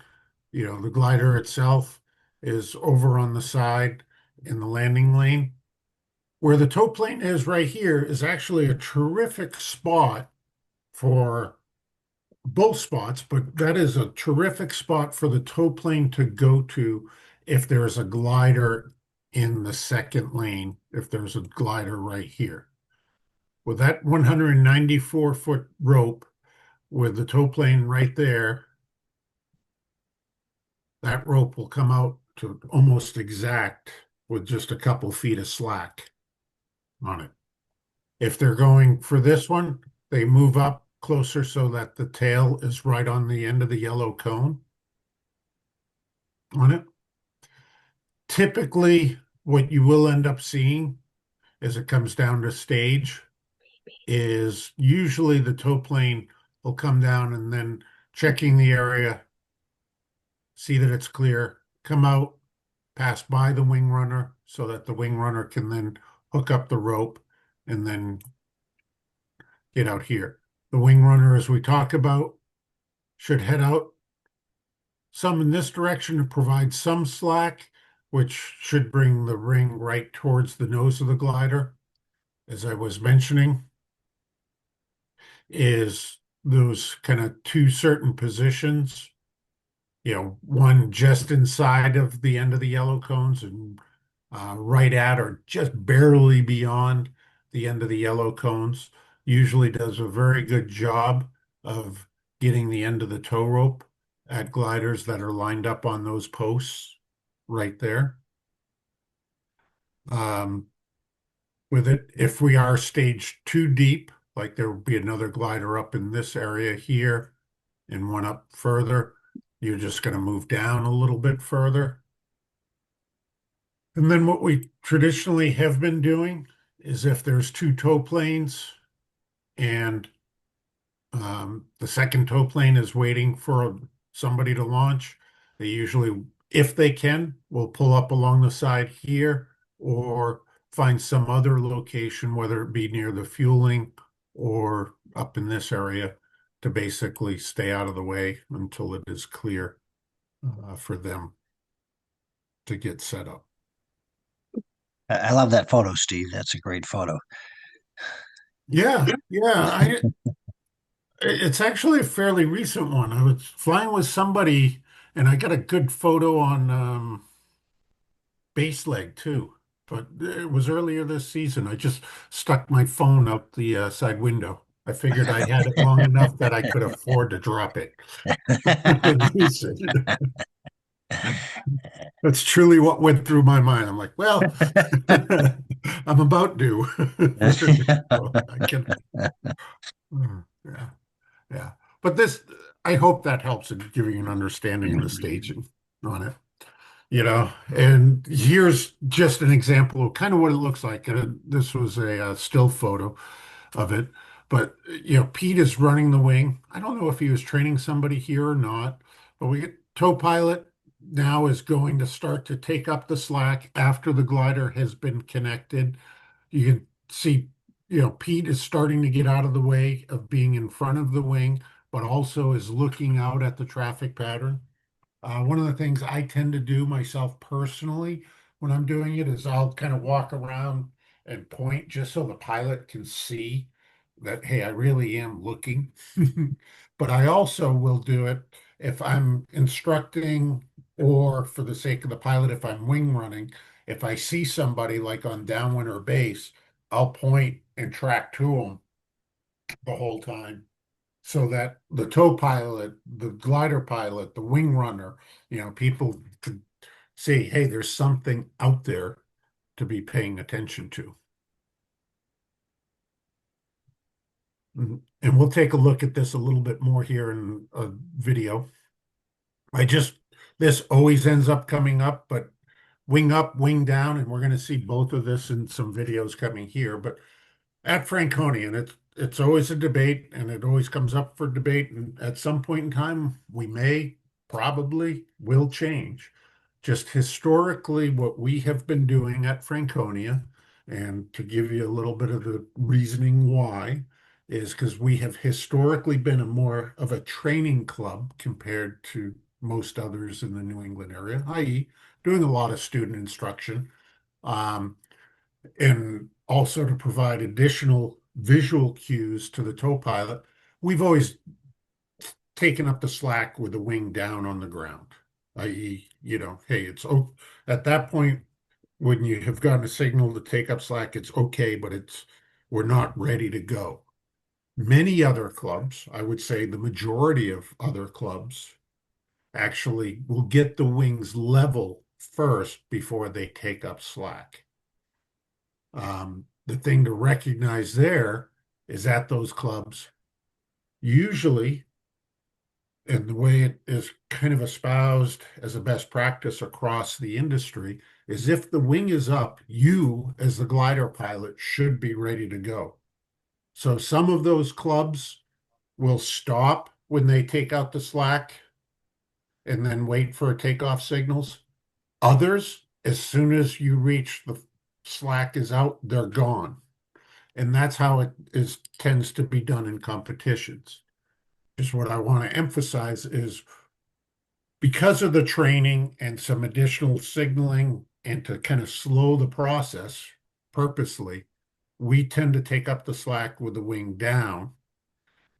The glider itself is over on the side in the landing lane. Where the tow plane is right here is actually a terrific spot for both spots, but that is a terrific spot for the tow plane to go to if there's a glider in the second lane, if there's a glider right here. With that 194-foot rope with the tow plane right there, that rope will come out to almost exact with just a couple feet of slack on it. If they're going for this one, they move up closer so that the tail is right on the end of the yellow cone on it. Typically, what you will end up seeing as it comes down to stage is usually the tow plane will come down and then checking the area, see that it's clear, come out, pass by the wing runner so that the wing runner can then hook up the rope and then get out here. The wing runner, as we talk about, should head out some in this direction to provide some slack, which should bring the ring right towards the nose of the glider. As I was mentioning, is those kind of two certain positions, one just inside of the end of the yellow cones and right at or just barely beyond the end of the yellow cones, usually does a very good job of getting the end of the tow rope at gliders that are lined up on those posts right there. With it, if we are stage too deep, like there will be another glider up in this area here and one up further, you're just going to move down a little bit further. And then what we traditionally have been doing is if there's two tow planes and the second tow plane is waiting for somebody to launch, they usually, if they can, will pull up along the side here or find some other location, whether it be near the fueling or up in this area, to basically stay out of the way until it is clear for them to get set up. I love that photo, Steve. That's a great photo. Yeah, it's actually a fairly recent one. I was flying with somebody and I got a good photo on base leg too, but it was earlier this season. I just stuck my phone out the side window. I figured I had it long enough that I could afford to drop it and use it. That's truly what went through my mind. I'm like, well, I'm about due. I can, yeah, yeah. But this, I hope that helps in giving you an understanding of the staging on it. And here's just an example of kind of what it looks like. This was a still photo of it, but Pete is running the wing. I don't know if he was training somebody here or not, but we get tow pilot now is going to start to take up the slack after the glider has been connected. You can see, Pete is starting to get out of the way of being in front of the wing, but also is looking out at the traffic pattern. One of the things I tend to do myself personally when I'm doing it is I'll kind of walk around and point just so the pilot can see that, hey, I really am looking. But I also will do it if I'm instructing or for the sake of the pilot, if I'm wing running, if I see somebody like on downwind or base, I'll point and track to them the whole time so that the tow pilot, the glider pilot, the wing runner, people could see, hey, there's something out there to be paying attention to. And we'll take a look at this a little bit more here in a video. This always ends up coming up, but wing up, wing down, and we're going to see both of this in some videos coming here. But at Franconia, and it's always a debate, and it always comes up for debate. And at some point in time, we probably will change. Just historically, what we have been doing at Franconia, and to give you a little bit of the reasoning why, is because we have historically been a more of a training club compared to most others in the New England area, i.e., doing a lot of student instruction. And also to provide additional visual cues to the tow pilot, we've always taken up the slack with the wing down on the ground, i.e., hey, at that point when you have gotten a signal to take up slack, it's okay, but we're not ready to go. Many other clubs, I would say the majority of other clubs, actually will get the wings level first before they take up slack. The thing to recognize there is at those clubs, usually, and the way it is kind of espoused as a best practice across the industry, is if the wing is up, you, as the glider pilot, should be ready to go. So some of those clubs will stop when they take out the slack and then wait for takeoff signals. Others, as soon as you reach the slack is out, they're gone. And that's how it tends to be done in competitions. Just what I want to emphasize is because of the training and some additional signaling and to kind of slow the process purposely, we tend to take up the slack with the wing down.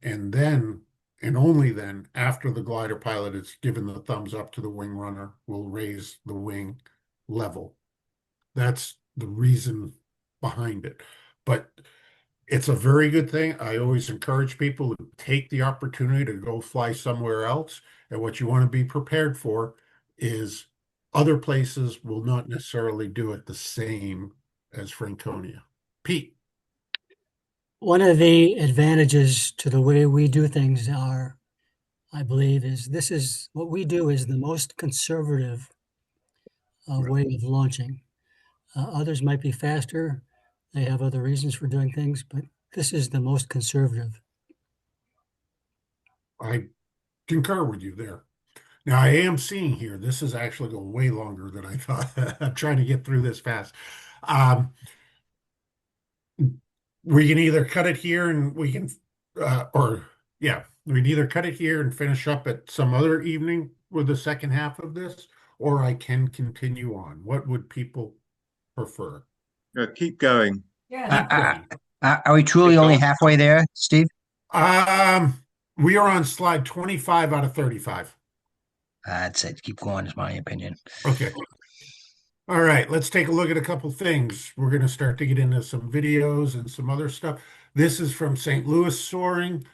And then, and only then, after the glider pilot is given the thumbs up to the wing runner, will raise the wing level. That's the reason behind it. But it's a very good thing. I always encourage people to take the opportunity to go fly somewhere else. And what you want to be prepared for is other places will not necessarily do it the same as Franconia. Pete. One of the advantages to the way we do things are, I believe, is this is what we do is the most conservative way of launching. Others might be faster. They have other reasons for doing things, but this is the most conservative. I concur with you there. Now, I am seeing here, this is actually going way longer than I thought. I'm trying to get through this fast. Um, we can either cut it here and we can, we can either cut it here and finish up at some other evening with the second half of this, or I can continue on. What would people prefer? Keep going. Yeah. Are we truly only halfway there, Steve? We are on slide 25 out of 35. I'd say keep going, is my opinion. Okay. All right, let's take a look at a couple things. We're going to start to get into some videos and some other stuff. This is from St. Louis Soaring.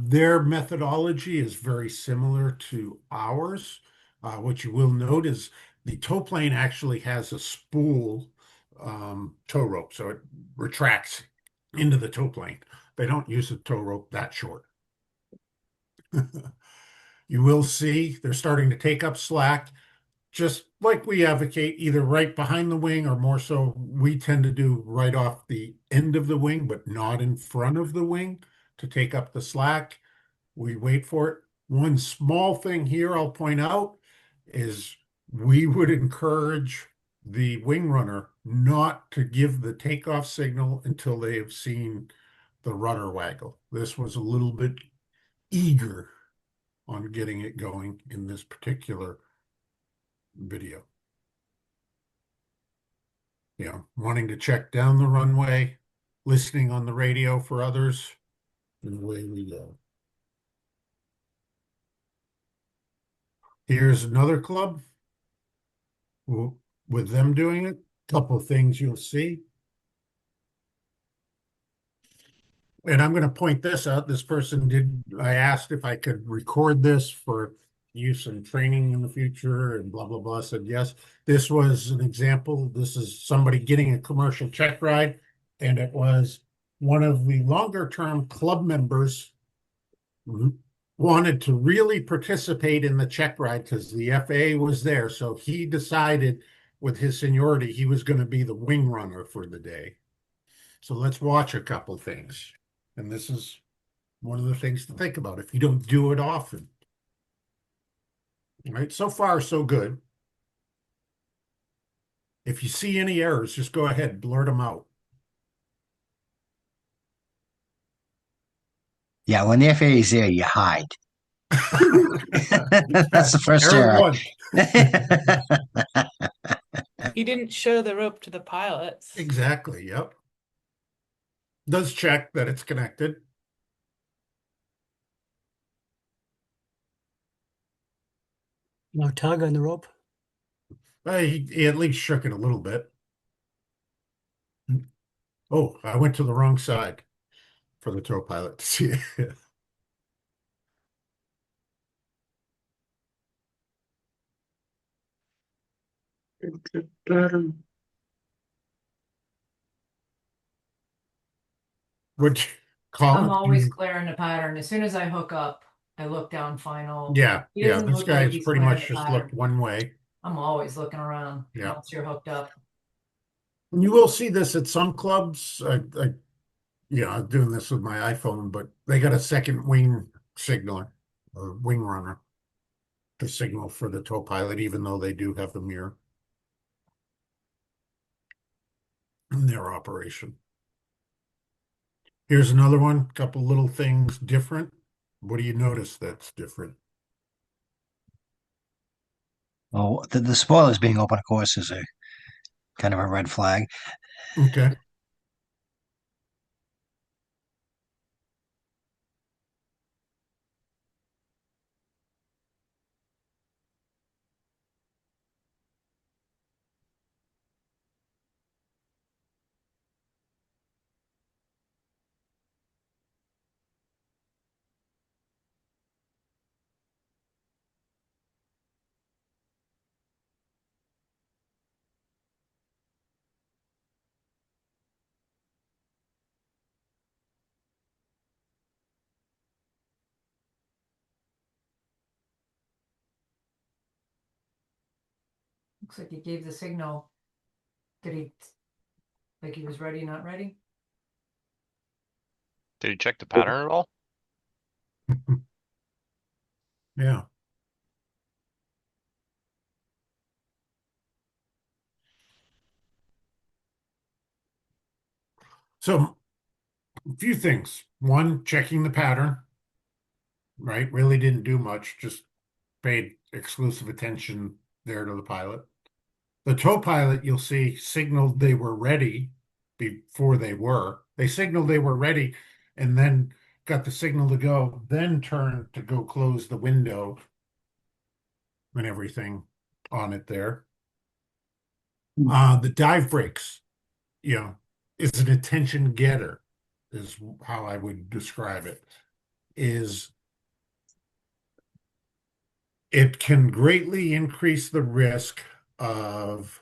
Their methodology is very similar to ours. What you will note is the tow plane actually has a spool tow rope, so it retracts into the tow plane. They don't use a tow rope that short. You will see they're starting to take up slack, just like we advocate, either right behind the wing or more so we tend to do right off the end of the wing, but not in front of the wing to take up the slack. We wait for it. One small thing here I'll point out is we would encourage the wing runner not to give the takeoff signal until they have seen the rudder waggle. This was a little bit eager on getting it going in this particular video. Wanting to check down the runway, listening on the radio for others, and away we go. Here's another club with them doing it. Couple of things you'll see. And I'm going to point this out. This person I asked if I could record this for use in training in the future and blah, blah, blah. Said yes. This was an example. This is somebody getting a commercial check ride. And it was one of the longer term club members wanted to really participate in the check ride because the FAA was there. So he decided with his seniority, he was going to be the wing runner for the day. So let's watch a couple things. And this is one of the things to think about if you don't do it often. All right, so far, so good. If you see any errors, just go ahead, blurt them out. Yeah, when the FAA is there, you hide. That's the first Error error. one. He didn't show the rope to the pilots. Exactly, yep. Does check that it's connected. No tug on the rope. He at least shook it a little bit. Oh, I went to the wrong side for the tow pilot to see it. Would you call I'm it? always clearing the pattern. As soon as I hook up, I look down final. Yeah, He yeah. doesn't This look guy like has he's pretty clearing much the just pattern. looked one way. I'm always looking around Yeah. once you're hooked up. And you will see this at some clubs. I'm doing this with my iPhone, but they got a second wing signaler or wing runner to signal for the tow pilot, even though they do have the mirror in their operation. Here's another one, couple little things different. What do you notice that's different? Well, the spoilers being open, of course, is a kind of a red flag. Okay. Looks like he gave the signal. Did he, like he was ready, not ready? Did you check the pattern at all? Yeah. So a few things. One, checking the pattern, right? Really didn't do much, just paid exclusive attention there to the pilot. The tow pilot, you'll see, signaled they were ready before they were. They signaled they were ready and then got the signal to go, then turned to go close the window and everything on it there. The dive brakes, you know, is an attention getter, is how I would describe it. Is it can greatly increase the risk of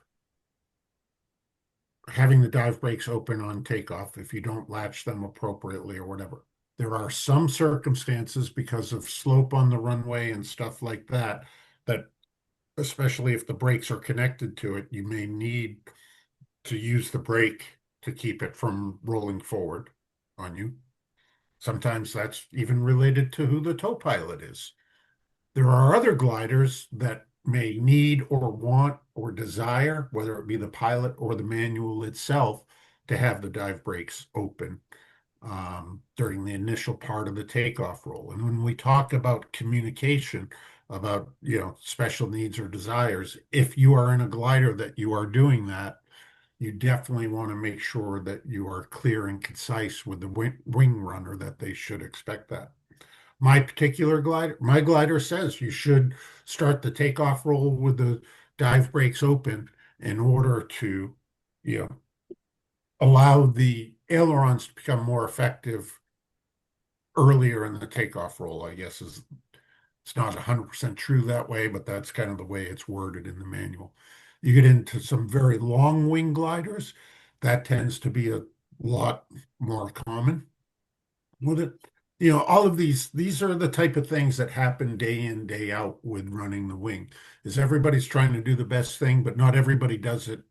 having the dive brakes open on takeoff if you don't latch them appropriately or whatever. There are some circumstances because of slope on the runway and stuff like that, that especially if the brakes are connected to it, you may need to use the brake to keep it from rolling forward on you. Sometimes that's even related to who the tow pilot is. There are other gliders that may need or want or desire, whether it be the pilot or the manual itself, to have the dive brakes open during the initial part of the takeoff roll. And when we talk about communication, about special needs or desires, if you are in a glider that you are doing that, you definitely want to make sure that you are clear and concise with the wing runner that they should expect that. My particular glider, my glider says you should start the takeoff roll with the dive brakes open in order to, allow the ailerons to become more effective earlier in the takeoff roll, I guess it's not 100% true that way, but that's kind of the way it's worded in the manual. You get into some very long wing gliders, that tends to be a lot more common with it. All of these are the type of things that happen day in, day out with running the wing. Is everybody's trying to do the best thing, but not everybody does it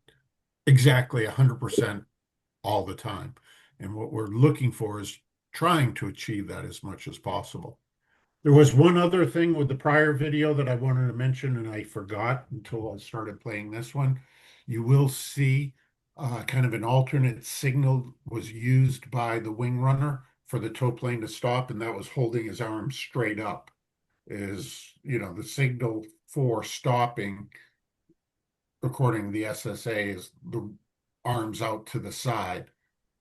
exactly 100% all the time. And what we're looking for is trying to achieve that as much as possible. There was one other thing with the prior video that I wanted to mention, and I forgot until I started playing this one. You will see kind of an alternate signal was used by the wing runner for the tow plane to stop, and that was holding his arms straight up. Is, the signal for stopping, according to the SSA, is the arms out to the side,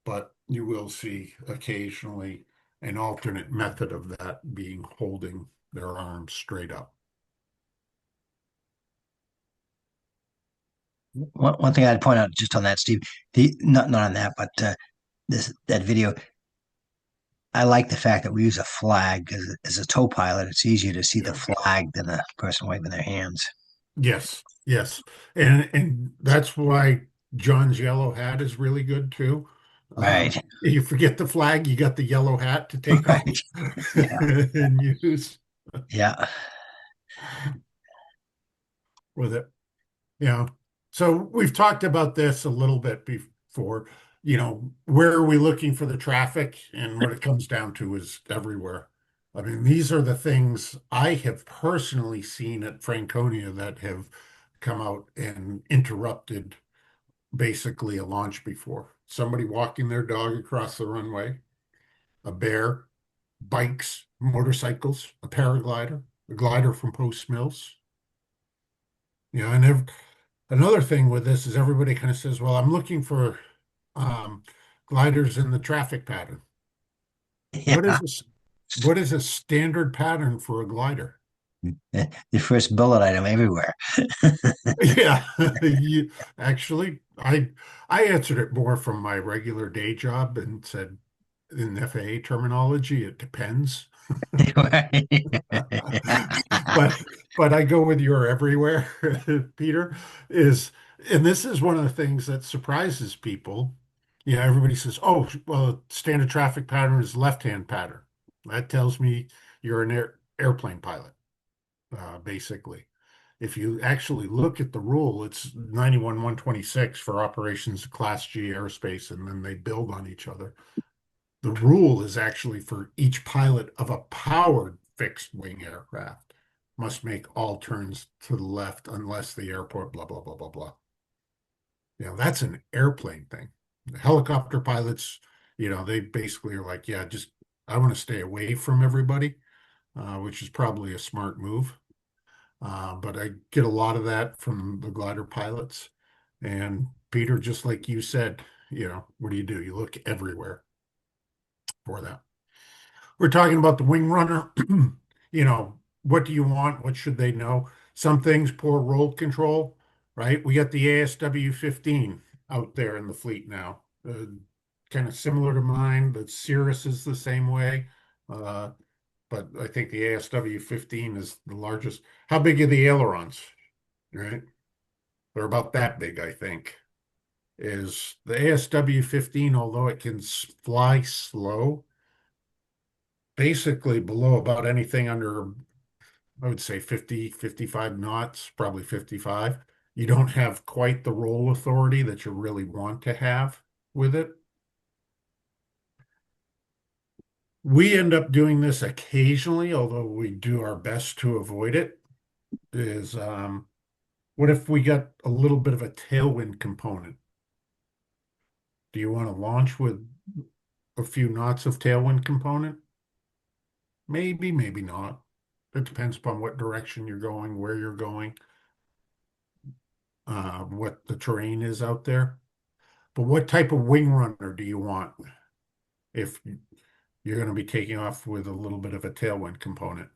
but you will see occasionally an alternate method of that being holding their arms straight up. One thing I'd point out just on that, Steve, not on that, but that video, I like the fact that we use a flag as a tow pilot. It's easier to see the flag than the person waving their hands. Yes, yes, and that's why John's yellow hat is really good too. Right. You forget the flag, you got the yellow hat to take off and use. Yeah. With it. Yeah. So we've talked about this a little bit before. Where are we looking for the traffic? And what it comes down to is everywhere. I mean, these are the things I have personally seen at Franconia that have come out and interrupted basically a launch before. Somebody walking their dog across the runway, a bear, bikes, motorcycles, a paraglider, a glider from Post Mills. And another thing with this is everybody kind of says, well, I'm looking for gliders in the traffic pattern. Yeah. What is a standard pattern for a glider? The first bullet item everywhere. Yeah, actually, I answered it more from my regular day job and said, in FAA terminology, it depends. But I go with your everywhere, Peter, and this is one of the things that surprises people. Everybody says, oh, well, standard traffic pattern is left-hand pattern. That tells me you're an airplane pilot, basically. if you actually look at the rule, it's 91-126 for operations Class G aerospace, and then they build on each other. The rule is actually for each pilot of a powered fixed wing aircraft must make all turns to the left unless the airport, blah, blah, blah, blah, blah. That's an airplane thing. The helicopter pilots, they basically are like, yeah, just I want to stay away from everybody, which is probably a smart move. But I get a lot of that from the glider pilots. And Peter, just like you said, what do? You look everywhere for that. We're talking about the wing runner. What do you want? What should they know? Some things, poor roll control, right? We got the ASW-15 out there in the fleet now. Kind of similar to mine, but Cirrus is the same way. But I think the ASW-15 is the largest. How big are the ailerons? Right? They're about that big, I think. Is the ASW-15, although it can fly slow, basically below about anything under, I would say 50, 55 knots, probably 55. You don't have quite the roll authority that you really want to have with it. We end up doing this occasionally, although we do our best to avoid it, is what if we got a little bit of a tailwind component? Do you want to launch with a few knots of tailwind component? Maybe, maybe not. It depends upon what direction you're going, where you're going, what the terrain is out there. But what type of wing runner do you want if you're going to be taking off with a little bit of a tailwind component?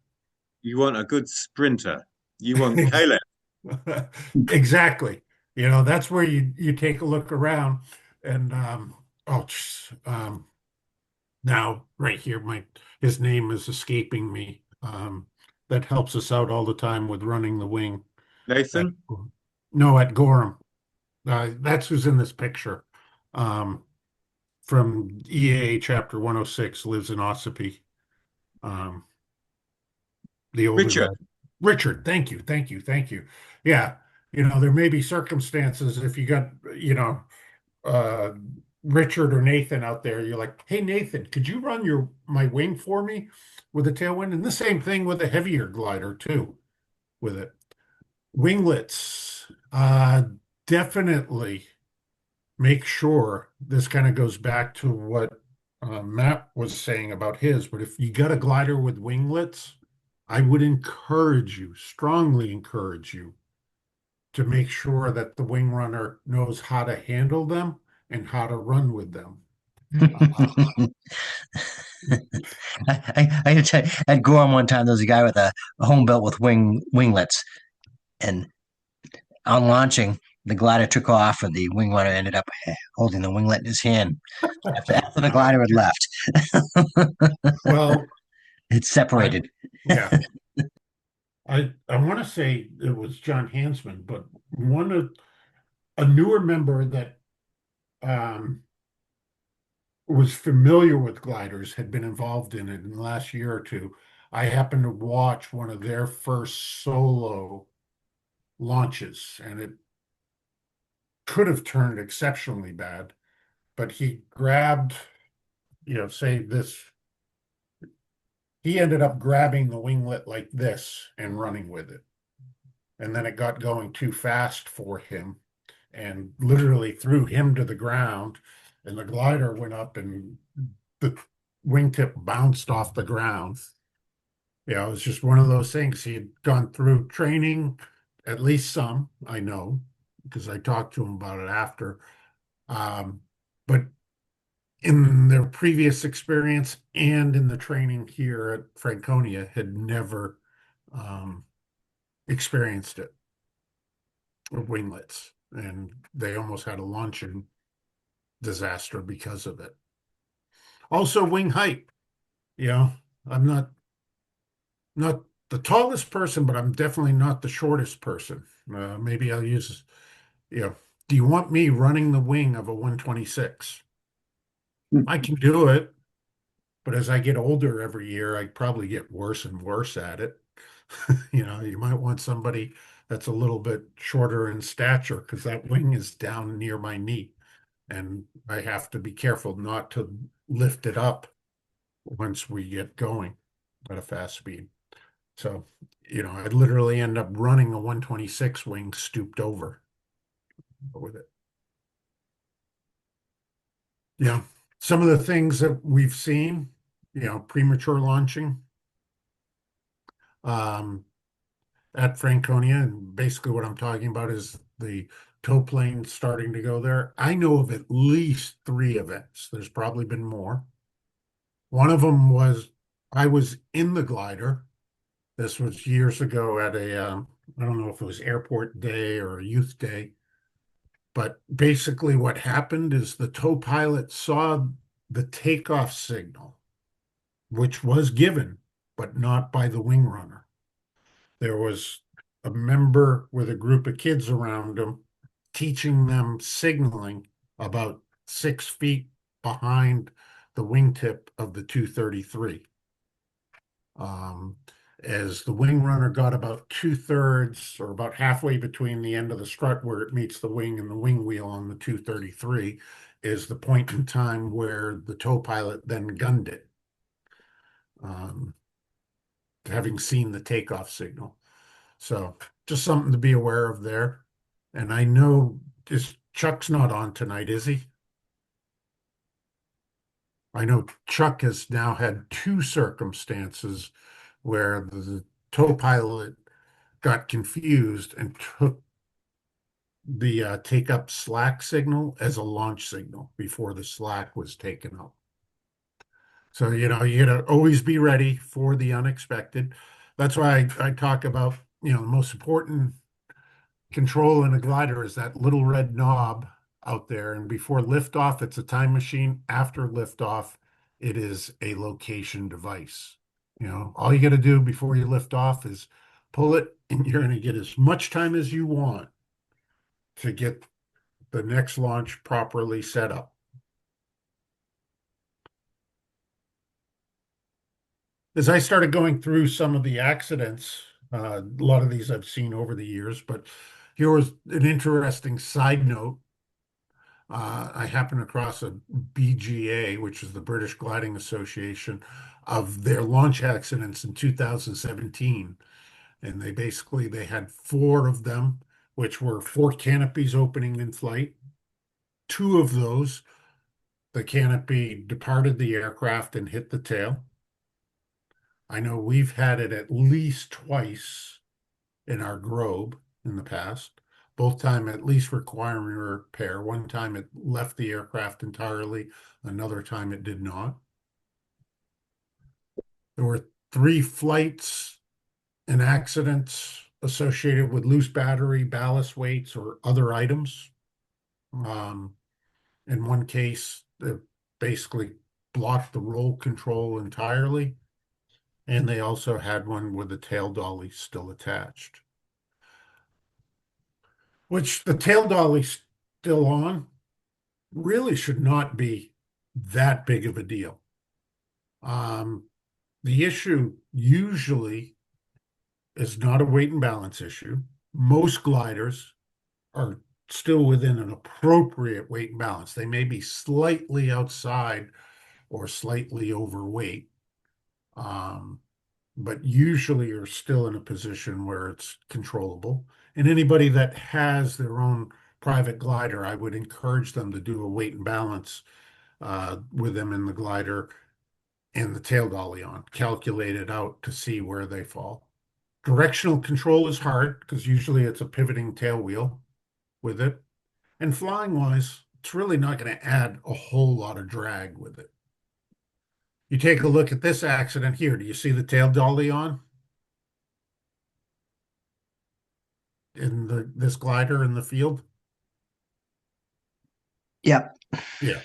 You want a good sprinter. You want Caleb. Exactly. That's where you take a look around and now right here his name is escaping me. That helps us out all the time with running the wing. Nathan? No, at Gorham. That's who's in this picture. From EAA chapter 106, lives in Ossipee. The older Richard. guy. Richard, thank you, thank you, thank you. Yeah, there may be circumstances if you got, uh, Richard or Nathan out there, you're like, hey, Nathan, could you run my wing for me with a tailwind? And the same thing with a heavier glider too, with it. Winglets, definitely make sure this kind of goes back to what Matt was saying about his, but if you got a glider with winglets, I would strongly encourage you to make sure that the wing runner knows how to handle them and how to run with them. I gotta tell you, at Gorham one time, there was a guy with a home built with winglets, and on launching, the glider took off, and the wing runner ended up holding the winglet in his hand after the glider had left. Well, it's separated. Yeah. I want to say it was John Hansman, but a newer member that was familiar with gliders, had been involved in it in the last year or two. I happened to watch one of their first solo launches, and it could have turned exceptionally bad, but he grabbed, say this, he ended up grabbing the winglet like this and running with it. And then it got going too fast for him and literally threw him to the ground, and the glider went up and the wingtip bounced off the ground. It was just one of those things. He had gone through training, at least some, I know, because I talked to him about it after. But in their previous experience and in the training here at Franconia, had never experienced it with winglets, and they almost had a launching disaster because of it. Also, wing height. I'm not the tallest person, but I'm definitely not the shortest person. Maybe I'll use, do you want me running the wing of a 126? I can do it, but as I get older every year, I probably get worse and worse at it. You might want somebody that's a little bit shorter in stature because that wing is down near my knee. And I have to be careful not to lift it up once we get going at a fast speed. So, I'd literally end up running a 126 wing stooped over with it. Some of the things that we've seen, premature launching at Franconia, and basically what I'm talking about is the tow plane starting to go there. I know of at least 3 events. There's probably been more. One of them was I was in the glider. This was years ago at I don't know if it was airport day or youth day, but basically what happened is the tow pilot saw the takeoff signal, which was given, but not by the wing runner. There was a member with a group of kids around him teaching them signaling about 6 feet behind the wingtip of the 233. As the wing runner got about 2/3 or about halfway between the end of the strut where it meets the wing and the wing wheel on the 233 is the point in time where the tow pilot then gunned it, having seen the takeoff signal. So just something to be aware of there. And I know Chuck's not on tonight, is he? I know Chuck has now had 2 circumstances where the tow pilot got confused and took the take up slack signal as a launch signal before the slack was taken up. So, you gotta always be ready for the unexpected. That's why I talk about, the most important control in a glider is that little red knob out there. And before liftoff, it's a time machine. After liftoff, it is a location device. All you got to do before you lift off is pull it, and you're going to get as much time as you want to get the next launch properly set up. As I started going through some of the accidents, a lot of these I've seen over the years, but here was an interesting side note. I happened across a BGA, which is the British Gliding Association, of their launch accidents in 2017. And they had 4 of them, which were 4 canopies opening in flight. 2 of those, the canopy departed the aircraft and hit the tail. I know we've had it at least twice in our Grobe in the past, both time at least requiring repair. One time it left the aircraft entirely, another time it did not. There were 3 flights and accidents associated with loose battery, ballast weights, or other items. In one case, they basically blocked the roll control entirely. And they also had one with the tail dolly still attached. Which the tail dolly still on really should not be that big of a deal. The issue usually is not a weight and balance issue. Most gliders are still within an appropriate weight and balance. They may be slightly outside or slightly overweight, but usually are still in a position where it's controllable. And anybody that has their own private glider, I would encourage them to do a weight and balance with them in the glider and the tail dolly on, calculate it out to see where they fall. Directional control is hard because usually it's a pivoting tail wheel with it. And flying wise, it's really not going to add a whole lot of drag with it. You take a look at this accident here. Do you see the tail dolly on? In this glider in the field? Yep. Yeah,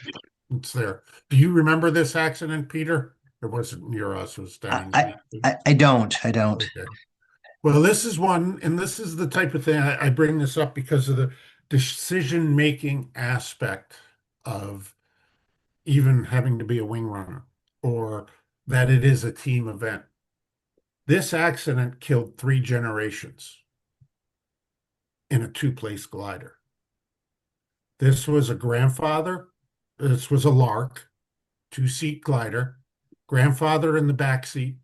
it's there. Do you remember this accident, Peter? It wasn't near us, it was down I don't. Okay. Well, this is one, and this is the type of thing I bring this up because of the decision-making aspect of even having to be a wing runner, or that it is a team event. This accident killed 3 generations. in a two-place glider. This was a grandfather. This was a Lark, two-seat glider. Grandfather in the back seat,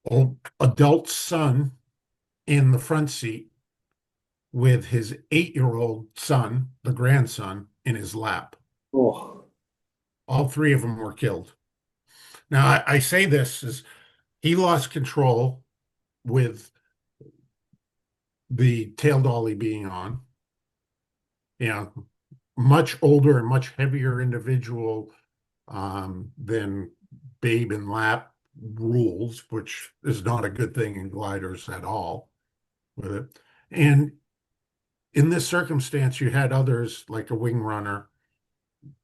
old adult son in the front seat with his 8-year-old son, the grandson, in his lap. Oh, All three of them were killed. Now, I say this as he lost control with the tail dolly being on. You know, much older and much heavier individual than babe and lap rules, which is not a good thing in gliders at all with it. And in this circumstance, you had others like a wing runner,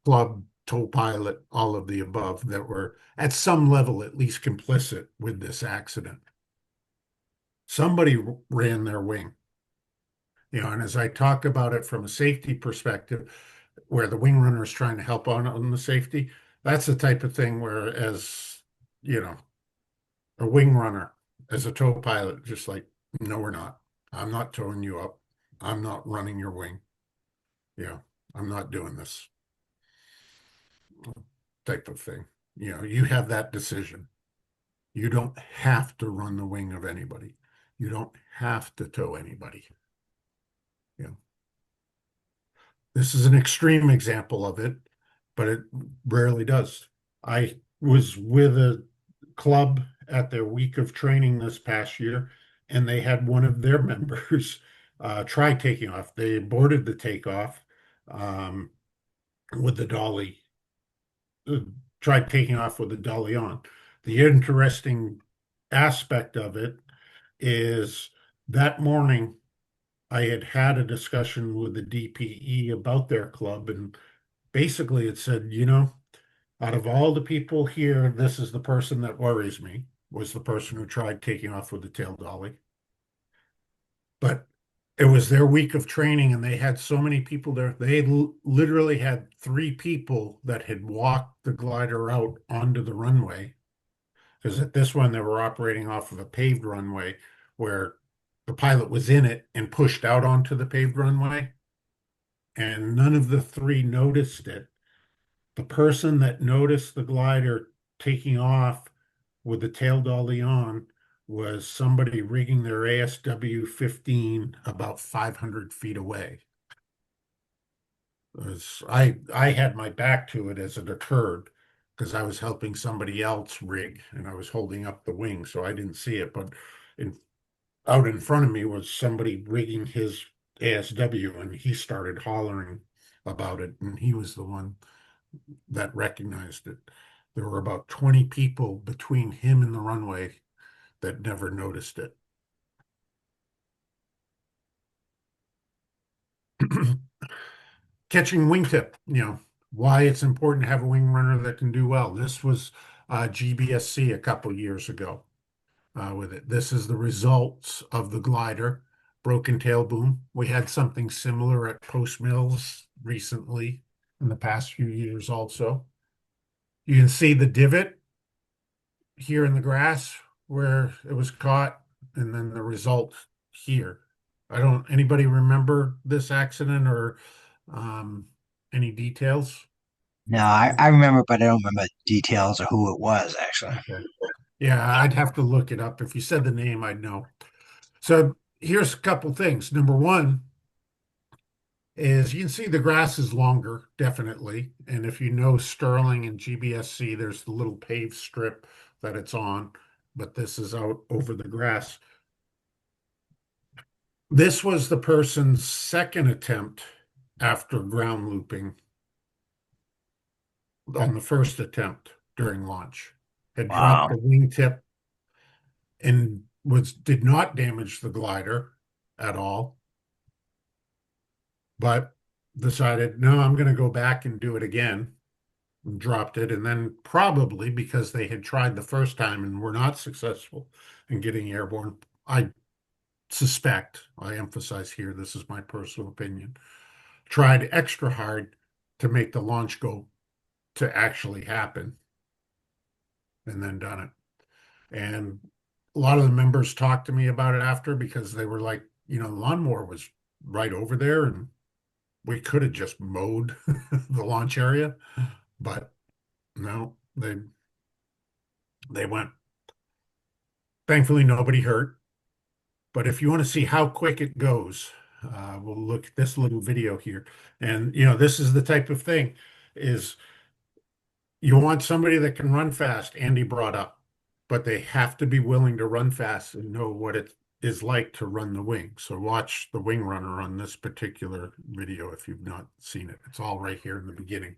club, tow pilot, all of the above that were at some level at least complicit with this accident. Somebody ran their wing. And as I talk about it from a safety perspective, where the wing runner is trying to help on the safety, that's the type of thing where, as you know, a wing runner, as a tow pilot, just like, no, we're not. I'm not towing you up. I'm not running your wing. I'm not doing this type of thing. You have that decision. You don't have to run the wing of anybody. You don't have to tow anybody. This is an extreme example of it, but it rarely does. I was with a club at their week of training this past year, and they had one of their members try taking off. They boarded the takeoff with the dolly, tried taking off with the dolly on. The interesting aspect of it is that morning I had a discussion with the DPE about their club, and basically it said, out of all the people here, this is the person that worries me, was the person who tried taking off with the tail dolly. But it was their week of training, and they had so many people there. They literally had 3 people that had walked the glider out onto the runway, because at this one they were operating off of a paved runway where the pilot was in it and pushed out onto the paved runway, and none of the 3 noticed it. The person that noticed the glider taking off with the tail dolly on was somebody rigging their ASW-15 about 500 feet away. I had my back to it as it occurred because I was helping somebody else rig, and I was holding up the wing, so I didn't see it. But out in front of me was somebody rigging his ASW, and he started hollering about it, and he was the one that recognized it. There were about 20 people between him and the runway that never noticed it. Catching wingtip, why it's important to have a wing runner that can do well. This was GBSC a couple years ago with it. This is the results of the glider, broken tail boom. We had something similar at Post Mills recently in the past few years also. You can see the divot here in the grass where it was caught, and then the result here. Anybody remember this accident or any details? No, I remember, but I don't remember details or who it was actually. Okay. Yeah, I'd have to look it up. If you said the name, I'd know. So here's a couple things. Number one is you can see the grass is longer, definitely. And if you know Sterling and GBSC, there's the little paved strip that it's on, but this is out over the grass. This was the person's second attempt after ground looping on the first attempt during launch. Had dropped the wingtip and did not damage the glider at all, but decided, no, I'm going to go back and do it again, and dropped it. And then probably because they had tried the first time and were not successful in getting airborne, I suspect, I emphasize here, this is my personal opinion, tried extra hard to make the launch go to actually happen, and then done it. And a lot of the members talked to me about it after, because they were like, the lawnmower was right over there, and we could have just mowed the launch area, but no, they went. Thankfully, nobody hurt. But if you want to see how quick it goes, we'll look at this little video here. And this is the type of thing is you want somebody that can run fast, Andy brought up, but they have to be willing to run fast and know what it is like to run the wing. So watch the wing runner on this particular video if you've not seen it. It's all right here in the beginning.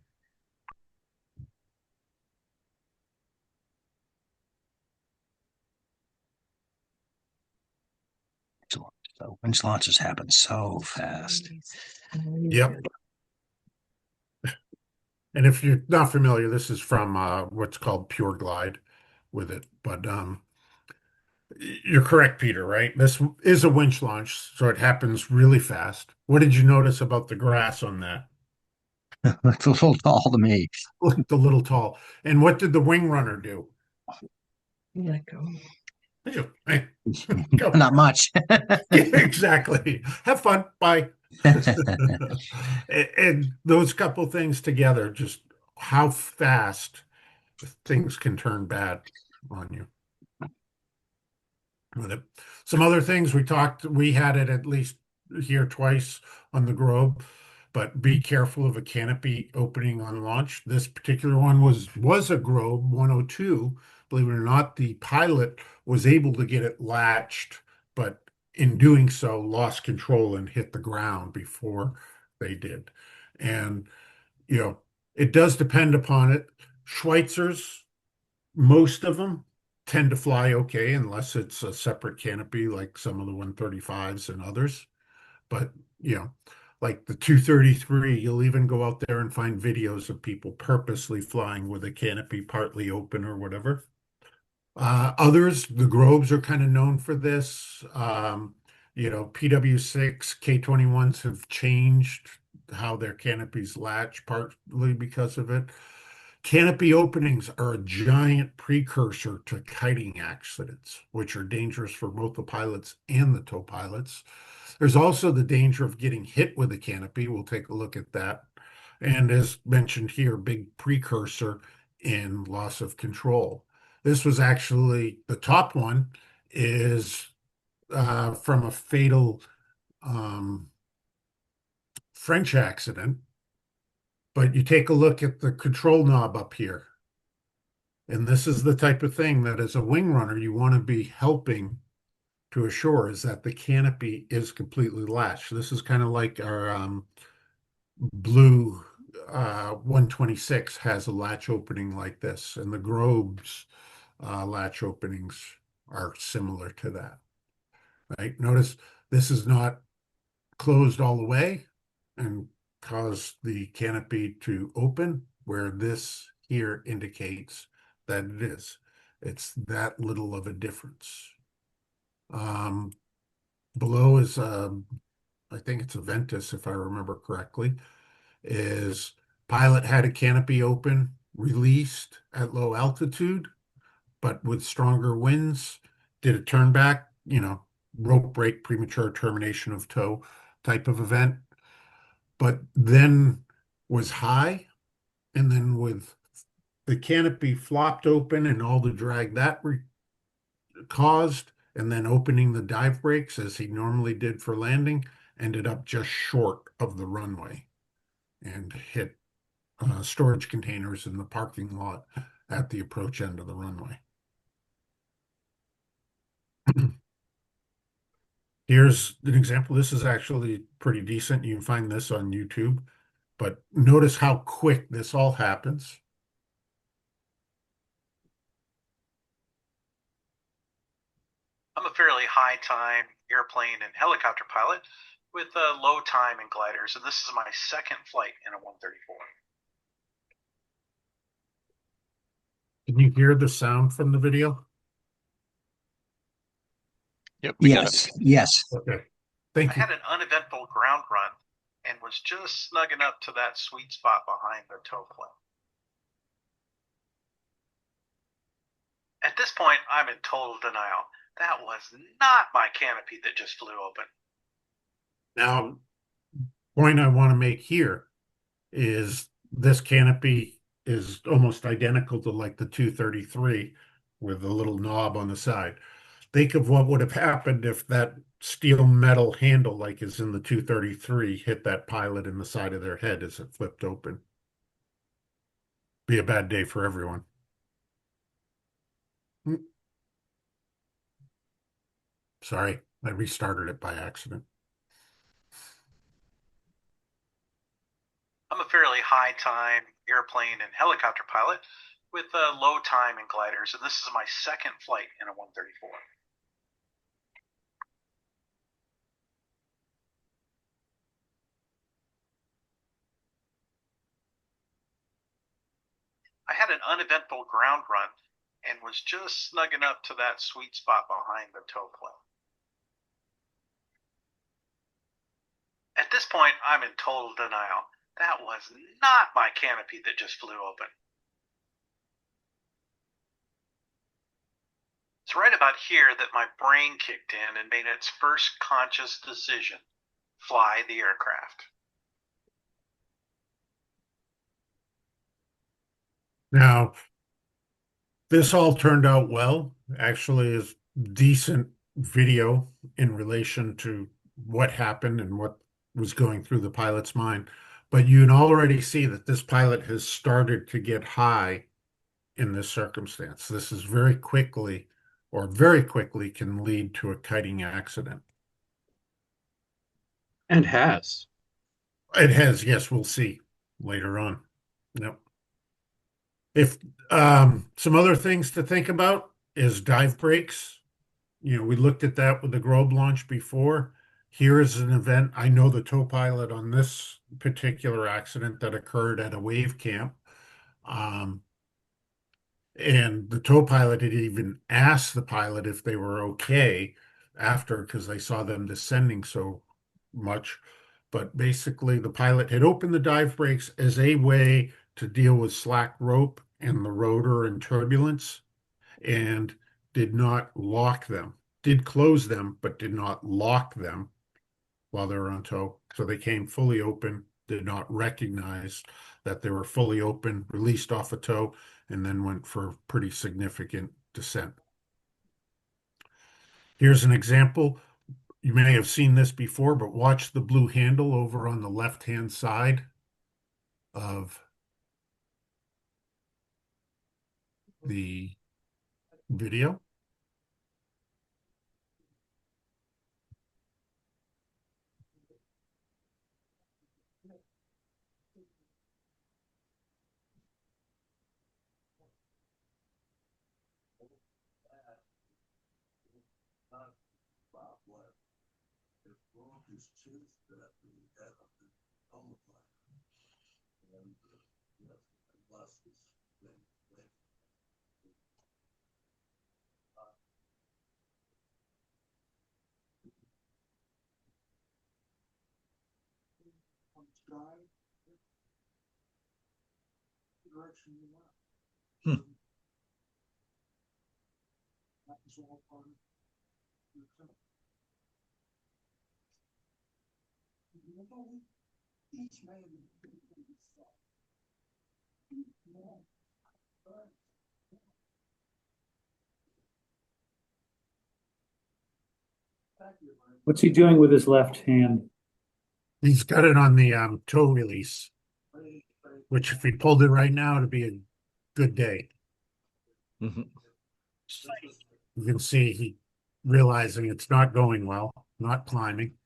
So winch launches happen so fast. Yep. And if you're not familiar, this is from what's called Pure Glide with it. But you're correct, Peter, right? This is a winch launch, so it happens really fast. What did you notice about the grass on that? It's a little tall to me. Looked a little tall. And what did the wing runner do? Let go. Hey, go. Not much. Exactly. Have fun. Bye. And those couple things together, just how fast things can turn bad on you. With it. Some other things we had it at least here twice on the Grove, but be careful of a canopy opening on launch. This particular one was a Grove 102. Believe it or not, the pilot was able to get it latched, but in doing so, lost control and hit the ground before they did. And, it does depend upon it. Schweitzers, most of them tend to fly okay unless it's a separate canopy like some of the 135s and others. But, like the 233, you'll even go out there and find videos of people purposely flying with a canopy partly open or whatever. Others, the Groves are kind of known for this. PW6, K21s have changed how their canopies latch, partly because of it. Canopy openings are a giant precursor to kiting accidents, which are dangerous for both the pilots and the tow pilots. There's also the danger of getting hit with a canopy. We'll take a look at that. And as mentioned here, big precursor in loss of control. This was actually the top one is from a fatal French accident. But you take a look at the control knob up here. And this is the type of thing that as a wing runner, you want to be helping to assure is that the canopy is completely latched. This is kind of like our blue 126 has a latch opening like this, and the Groves latch openings are similar to that. Right? Notice this is not closed all the way and cause the canopy to open, where this here indicates that it is. It's that little of a difference. Below is, I think it's a Ventus, if I remember correctly, is pilot had a canopy open, released at low altitude, but with stronger winds, did a turn back, rope break, premature termination of tow type of event, but then was high, and then with the canopy flopped open and all the drag that caused, and then opening the dive brakes as he normally did for landing, ended up just short of the runway and hit storage containers in the parking lot at the approach end of the runway. Here's an example. This is actually pretty decent. You can find this on YouTube, but notice how quick this all happens. I'm a fairly high time airplane and helicopter pilot with low time and gliders, and this is my second flight in a 134. Can you hear the sound from the video? Yep. Yes. Yes. Okay. I Thank you. had an uneventful ground run and was just snugging up to that sweet spot behind the tow plane. At this point, I'm in total denial. That was not my canopy that just flew open. Now, point I want to make here is this canopy is almost identical to like the 233 with a little knob on the side. Think of what would have happened if that steel metal handle, like is in the 233, hit that pilot in the side of their head as it flipped open. Be a bad day for everyone. Sorry, I restarted it by accident. I'm a fairly high time airplane and helicopter pilot with low time in gliders, and this is my second flight in a 134. I had an uneventful ground run and was just snugging up to that sweet spot behind the tow plane. At this point, I'm in total denial. That was not my canopy that just flew open. It's right about here that my brain kicked in and made its first conscious decision: fly the aircraft. Now, this all turned out well. Actually, is decent video in relation to what happened and what was going through the pilot's mind. But you can already see that this pilot has started to get high in this circumstance. This is very quickly can lead to a kiting accident. And has. It has, yes, we'll see later on. Yep. If some other things to think about is dive brakes. You know, we looked at that with the Globe launch before. Here is an event. I know the tow pilot on this particular accident that occurred at a wave camp. And the tow pilot had even asked the pilot if they were okay after, because they saw them descending so much. But basically, the pilot had opened the dive brakes as a way to deal with slack rope and the rotor and turbulence, and did not lock them. Did close them, but did not lock them while they were on tow. So they came fully open, did not recognize that they were fully open, released off a tow, and then went for pretty significant descent. Here's an example. You may have seen this before, but watch the blue handle over on the left-hand side of the video. Hmm. What's he doing with his left hand? He's got it on the tow release, which if he pulled it right now, it'd be a good day. Mhm. You can see he realizing it's not going well, not climbing.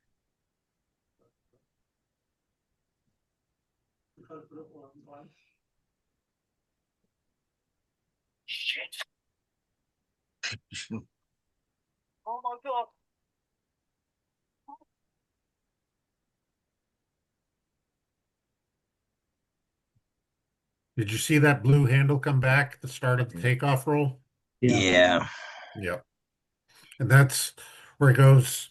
Oh my God. Did you see that blue handle come back at the start of the takeoff roll? Yeah. Yeah. And that's where it goes.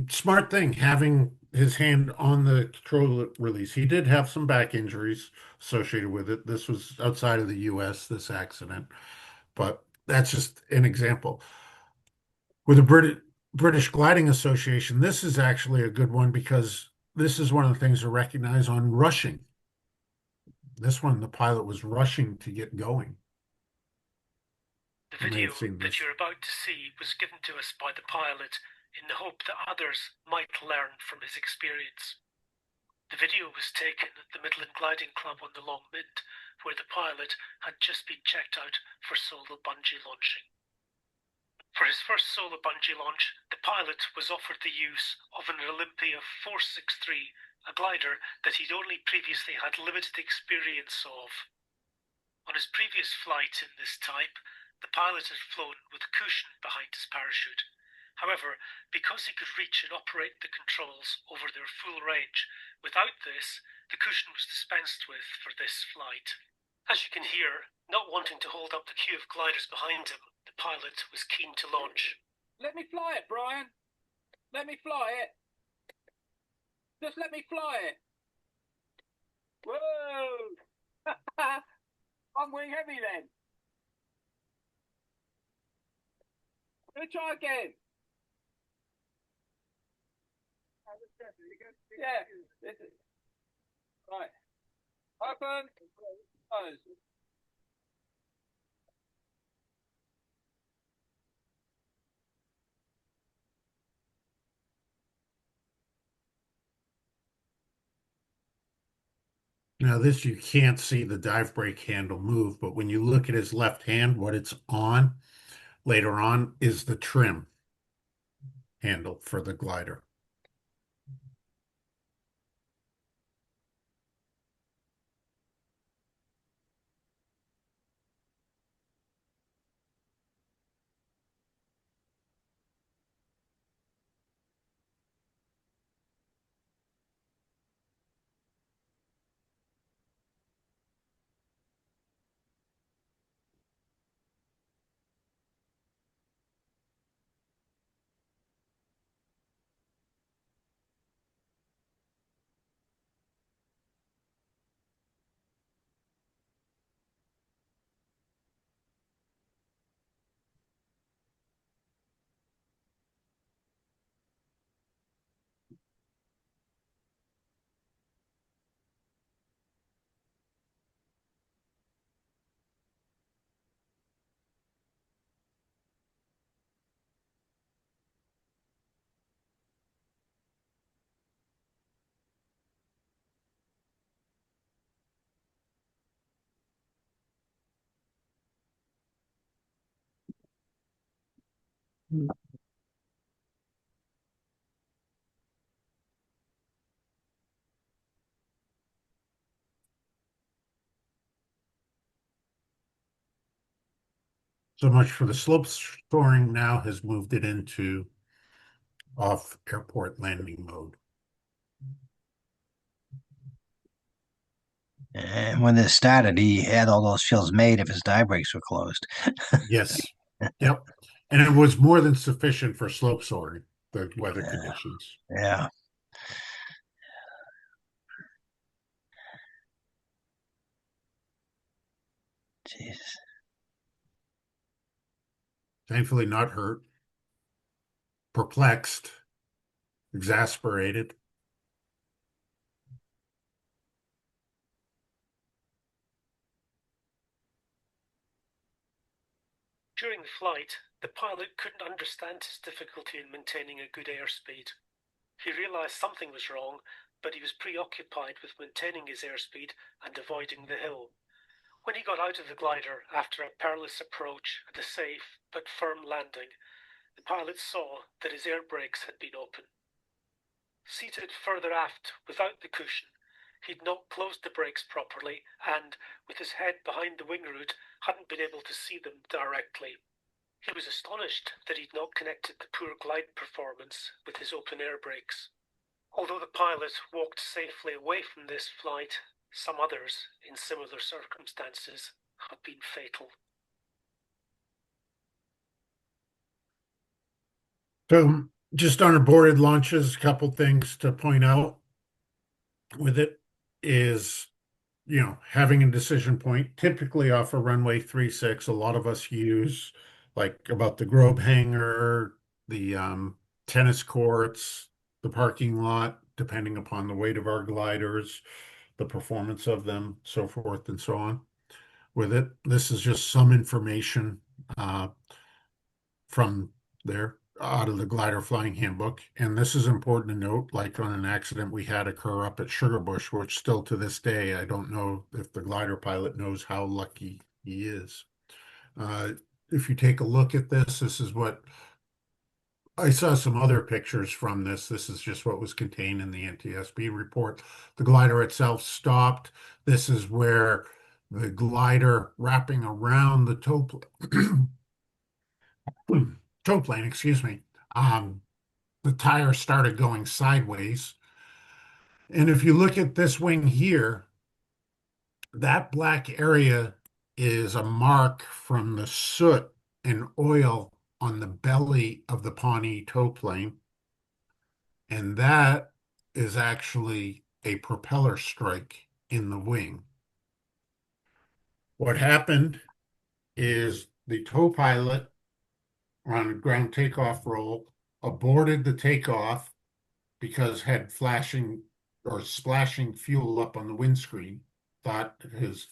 Smart thing, having his hand on the control release. He did have some back injuries associated with it. This was outside of the US, this accident. But that's just an example. With a British Gliding Association, this is actually a good one because this is one of the things to recognize on rushing. This one, the pilot was rushing to get going. The You may video have seen that this. you're about to see was given to us by the pilot in the hope that others might learn from his experience. The video was taken at the Midland Gliding Club on the Long Mint, where the pilot had just been checked out for solo bungee launching. For his first solo bungee launch, the pilot was offered the use of an Olympia 463, a glider that he'd only previously had limited experience of. On his previous flight in this type, the pilot had flown with a cushion behind his parachute. However, because he could reach and operate the controls over their full range, without this, the cushion was dispensed with for this flight. As you can hear, not wanting to hold up the queue of gliders behind him, the pilot was keen to launch. Let me fly it, Brian. Let me fly it. Just let me fly it. Whoa! I'm wing heavy then. Let's try again. Yeah. Right. Open. Close. Now this, you can't see the dive brake handle move, but when you look at his left hand, what it's on later on is the trim handle for the glider. So much for the slope soaring, now has moved it into off airport landing mode. And when this started, he had all those fills made if his dive brakes were closed. Yes. Yep. And it was more than sufficient for slope soaring, the weather conditions. Yeah. Jeez. Thankfully not hurt, perplexed, exasperated. During the flight, the pilot couldn't understand his difficulty in maintaining a good airspeed. He realized something was wrong, but he was preoccupied with maintaining his airspeed and avoiding the hill. When he got out of the glider after a perilous approach and a safe but firm landing, the pilot saw that his air brakes had been open. Seated further aft without the cushion, he'd not closed the brakes properly and, with his head behind the wing root, hadn't been able to see them directly. He was astonished that he'd not connected the poor glide performance with his open air brakes. Although the pilot walked safely away from this flight, some others, in similar circumstances, had been fatal. So just on aborted launches, a couple things to point out with it is, having a decision point, typically off a runway 36, a lot of us use like about the Grove hangar, the tennis courts, the parking lot, depending upon the weight of our gliders, the performance of them, so forth and so on. With it, this is just some information from there out of the glider flying handbook. And this is important to note, like on an accident we had occur up at Sugarbush, which still to this day, I don't know if the glider pilot knows how lucky he is. If you take a look at this, this is what I saw some other pictures from this. This is just what was contained in the NTSB report. The glider itself stopped. This is where the glider wrapping around the tow tow plane, excuse me, the tire started going sideways. And if you look at this wing here, that black area is a mark from the soot and oil on the belly of the Pawnee tow plane. And that is actually a propeller strike in the wing. What happened is the tow pilot on a ground takeoff roll aborted the takeoff because had flashing or splashing fuel up on the windscreen, thought his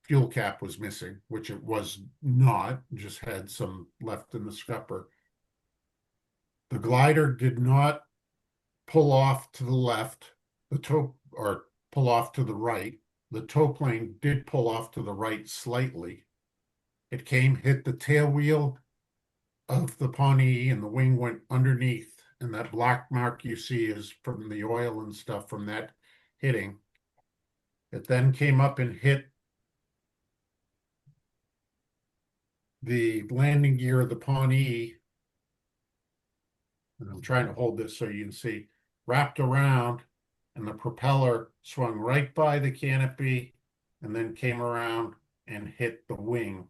fuel cap was missing, which it was not, just had some left in the scupper. The glider did not pull off to the left, the tow, or pull off to the right. The tow plane did pull off to the right slightly. It came, hit the tail wheel of the Pawnee, and the wing went underneath. And that black mark you see is from the oil and stuff from that hitting. It then came up and hit the landing gear of the Pawnee. And I'm trying to hold this so you can see, wrapped around, and the propeller swung right by the canopy and then came around and hit the wing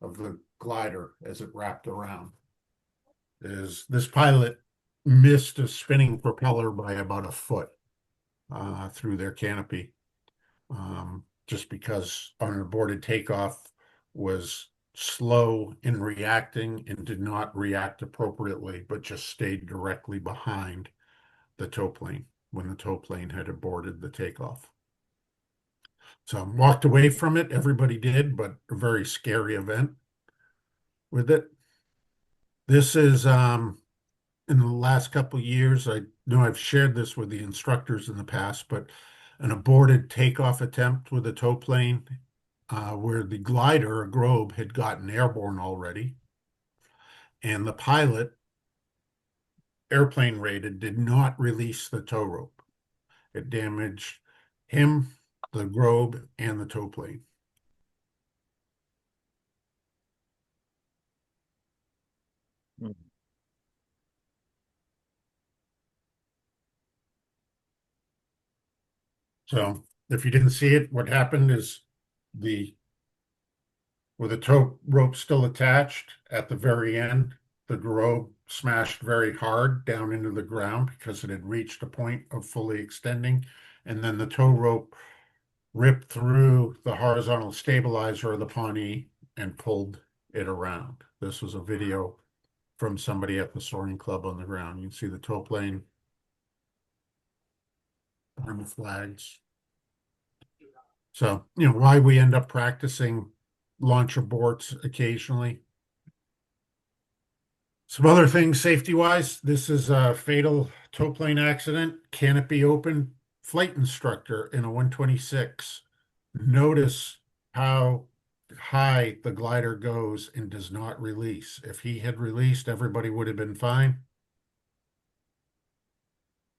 of the glider as it wrapped around. This pilot missed a spinning propeller by about a foot through their canopy, just because an aborted takeoff was slow in reacting and did not react appropriately, but just stayed directly behind the tow plane when the tow plane had aborted the takeoff. So walked away from it. Everybody did, but a very scary event with it. This is in the last couple of years, I know I've shared this with the instructors in the past, but an aborted takeoff attempt with a tow plane where the glider, a Globe, had gotten airborne already. And the pilot, airplane rated, did not release the tow rope. It damaged him, the Globe, and the tow plane. So if you didn't see it, what happened is with the tow rope still attached at the very end, the Globe smashed very hard down into the ground because it had reached a point of fully extending. And then the tow rope ripped through the horizontal stabilizer of the Pawnee and pulled it around. This was a video from somebody at the Soaring Club on the ground. You can see the tow plane on the flags. So, why we end up practicing launch aborts occasionally. Some other things safety-wise, this is a fatal tow plane accident, canopy open, flight instructor in a 126. Notice how high the glider goes and does not release. If he had released, everybody would have been fine.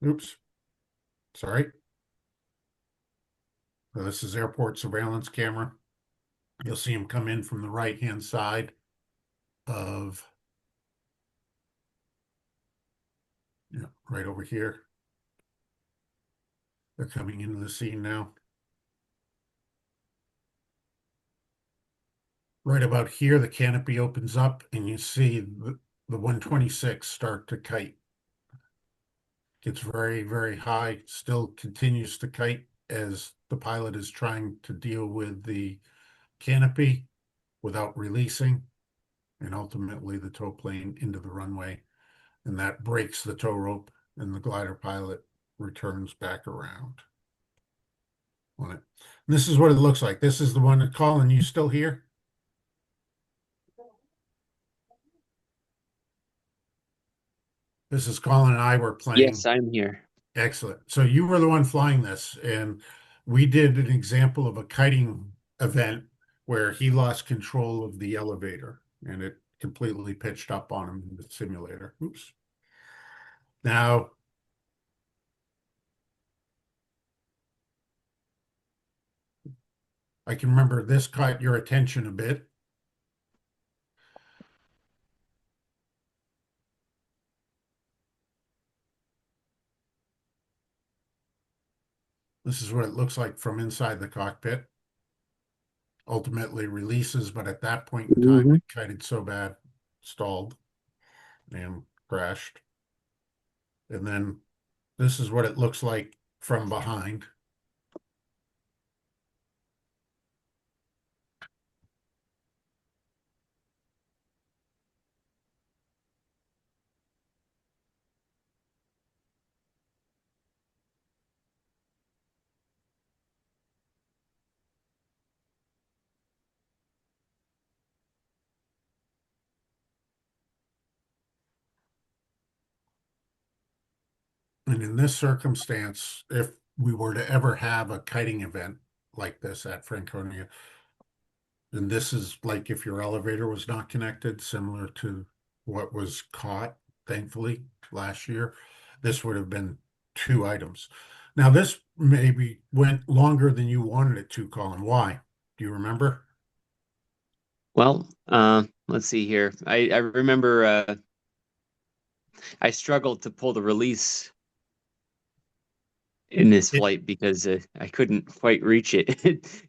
Oops. Sorry. So this is airport surveillance camera. You'll see him come in from the right-hand side of, right over here. They're coming into the scene now. Right about here, the canopy opens up and you see the 126 start to kite. Gets very, very high, still continues to kite as the pilot is trying to deal with the canopy without releasing, and ultimately the tow plane into the runway. and that breaks the tow rope, and the glider pilot returns back around on it. This is what it looks like. This is the one that Colin, you still here? This is Colin and I were playing. Yes, I'm here. Excellent. So you were the one flying this, and we did an example of a kiting event where he lost control of the elevator and it completely pitched up on him in the simulator. Oops. Now, I can remember this caught your attention a bit. This is what it looks like from inside the cockpit. Ultimately releases, but at that point in time, it kited so bad, stalled and crashed. And then this is what it looks like from behind. And in this circumstance, if we were to ever have a kiting event like this at Franconia, then this is like if your elevator was not connected, similar to what was caught, thankfully, last year, this would have been 2 items. Now, this maybe went longer than you wanted it to, Colin. Why? Do you remember? Well, let's see here. I remember I struggled to pull the release in this flight because I couldn't quite reach it.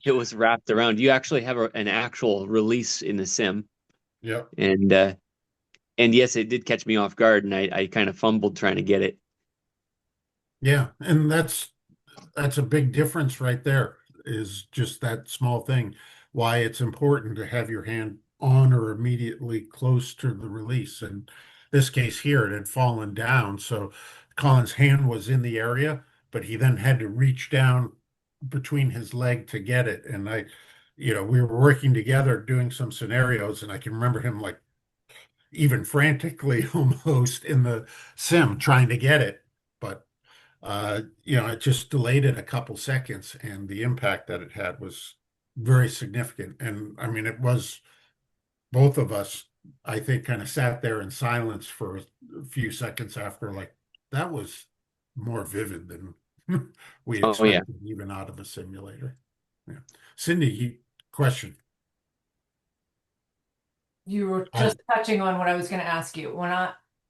It was wrapped around. You actually have an actual release in the sim. Yep. And yes, it did catch me off guard, and I kind of fumbled trying to get it. Yeah, and that's a big difference right there, is just that small thing. Why it's important to have your hand on or immediately close to the release. In this case here, it had fallen down, so Colin's hand was in the area, but he then had to reach down between his leg to get it. And we were working together doing some scenarios, and I can remember him like even frantically almost in the sim trying to get it. But it just delayed it a couple seconds, and the impact that it had was very significant. And I mean, it was both of us, I think, kind of sat there in silence for a few seconds after, like, that was more vivid than we Oh yeah. expected, even out of a simulator. Yeah. Cindy, question. You were just touching on what I was going to ask you.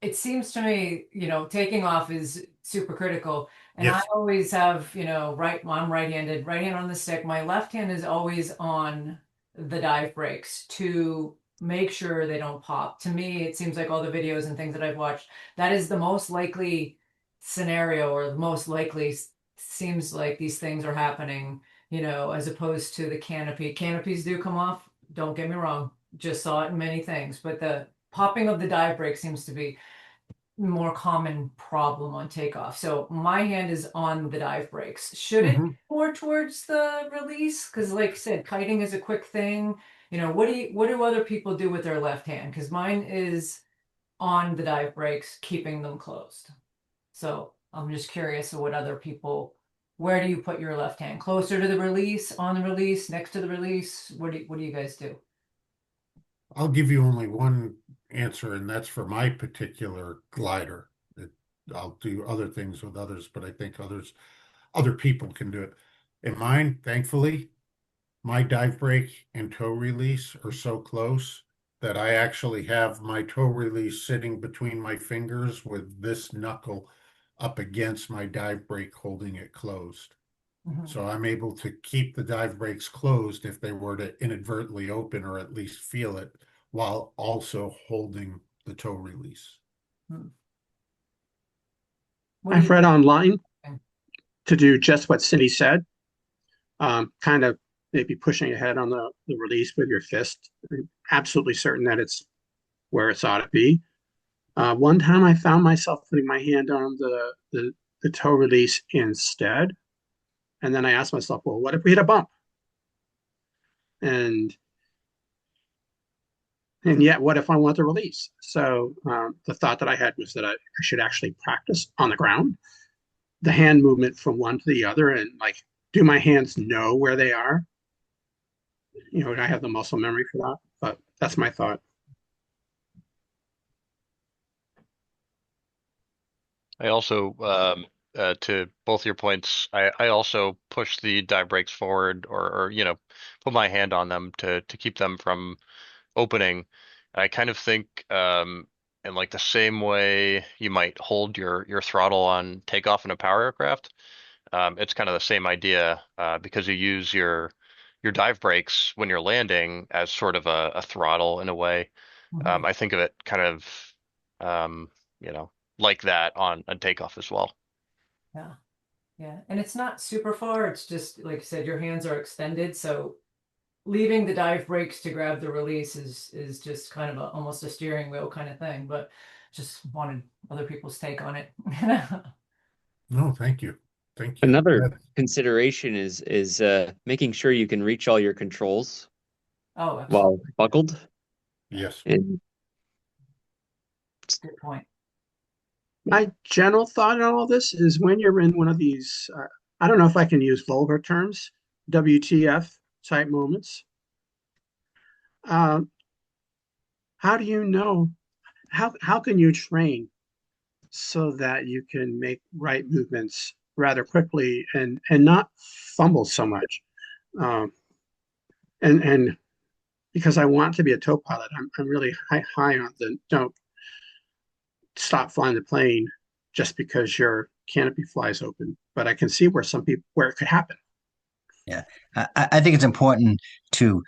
It seems to me, taking off is super critical. And I Yes. always have, I'm right-handed, right hand on the stick. My left hand is always on the dive brakes to make sure they don't pop. To me, it seems like all the videos and things that I've watched, that is the most likely scenario, or the most likely seems like these things are happening, as opposed to the canopy. Canopies do come off, don't get me wrong. Just saw it in many things, but the popping of the dive brake seems to be more common problem on takeoff. So my hand is on the dive brakes. Should it be more towards the release? Because like I said, kiting is a quick thing. What do other people do with their left hand? Because mine is on the dive brakes, keeping them closed. So I'm just curious of what other people, where do you put your left hand? Closer to the release, on the release, next to the release? What do you guys do? I'll give you only one answer, and that's for my particular glider. I'll do other things with others, but I think other people can do it. In mine, thankfully, my dive brake and toe release are so close that I actually have my toe release sitting between my fingers with this knuckle up against my dive brake, holding it closed. So I'm able to keep the dive brakes closed if they were to inadvertently open, or at least feel it, while also holding the toe release. I've read online to do just what Cindy said, kind of maybe pushing ahead on the release with your fist, absolutely certain that it's where it's ought to be. One time I found myself putting my hand on the toe release instead. And then I asked myself, well, what if we hit a bump? And yet, what if I want to release? So the thought that I had was that I should actually practice on the ground, the hand movement from one to the other, and like, do my hands know where they are? You know, I have the muscle memory for that, but that's my thought. I also, to both your points, I also push the dive brakes forward or put my hand on them to keep them from opening. I kind of think, in like the same way you might hold your throttle on takeoff in a power aircraft. It's kind of the same idea, because you use your dive brakes when you're landing as sort of a throttle in a way. I think of it kind of, um, like that on takeoff as well. Yeah. Yeah. And it's not super far. It's just, like you said, your hands are extended. So leaving the dive brakes to grab the release is just kind of almost a steering wheel kind of thing, but just wanted other people's take on it. No, thank you. Thank you. Another consideration is making sure you can reach all your controls Oh, absolutely. while buckled. Yes. And Good point. My general thought on all this is when you're in one of these, I don't know if I can use vulgar terms, WTF type moments. How do you know? How can you train so that you can make right movements rather quickly and not fumble so much? And because I want to be a tow pilot, I'm really high on the don't stop flying the plane just because your canopy flies open. But I can see where it could happen. Yeah, I think it's important to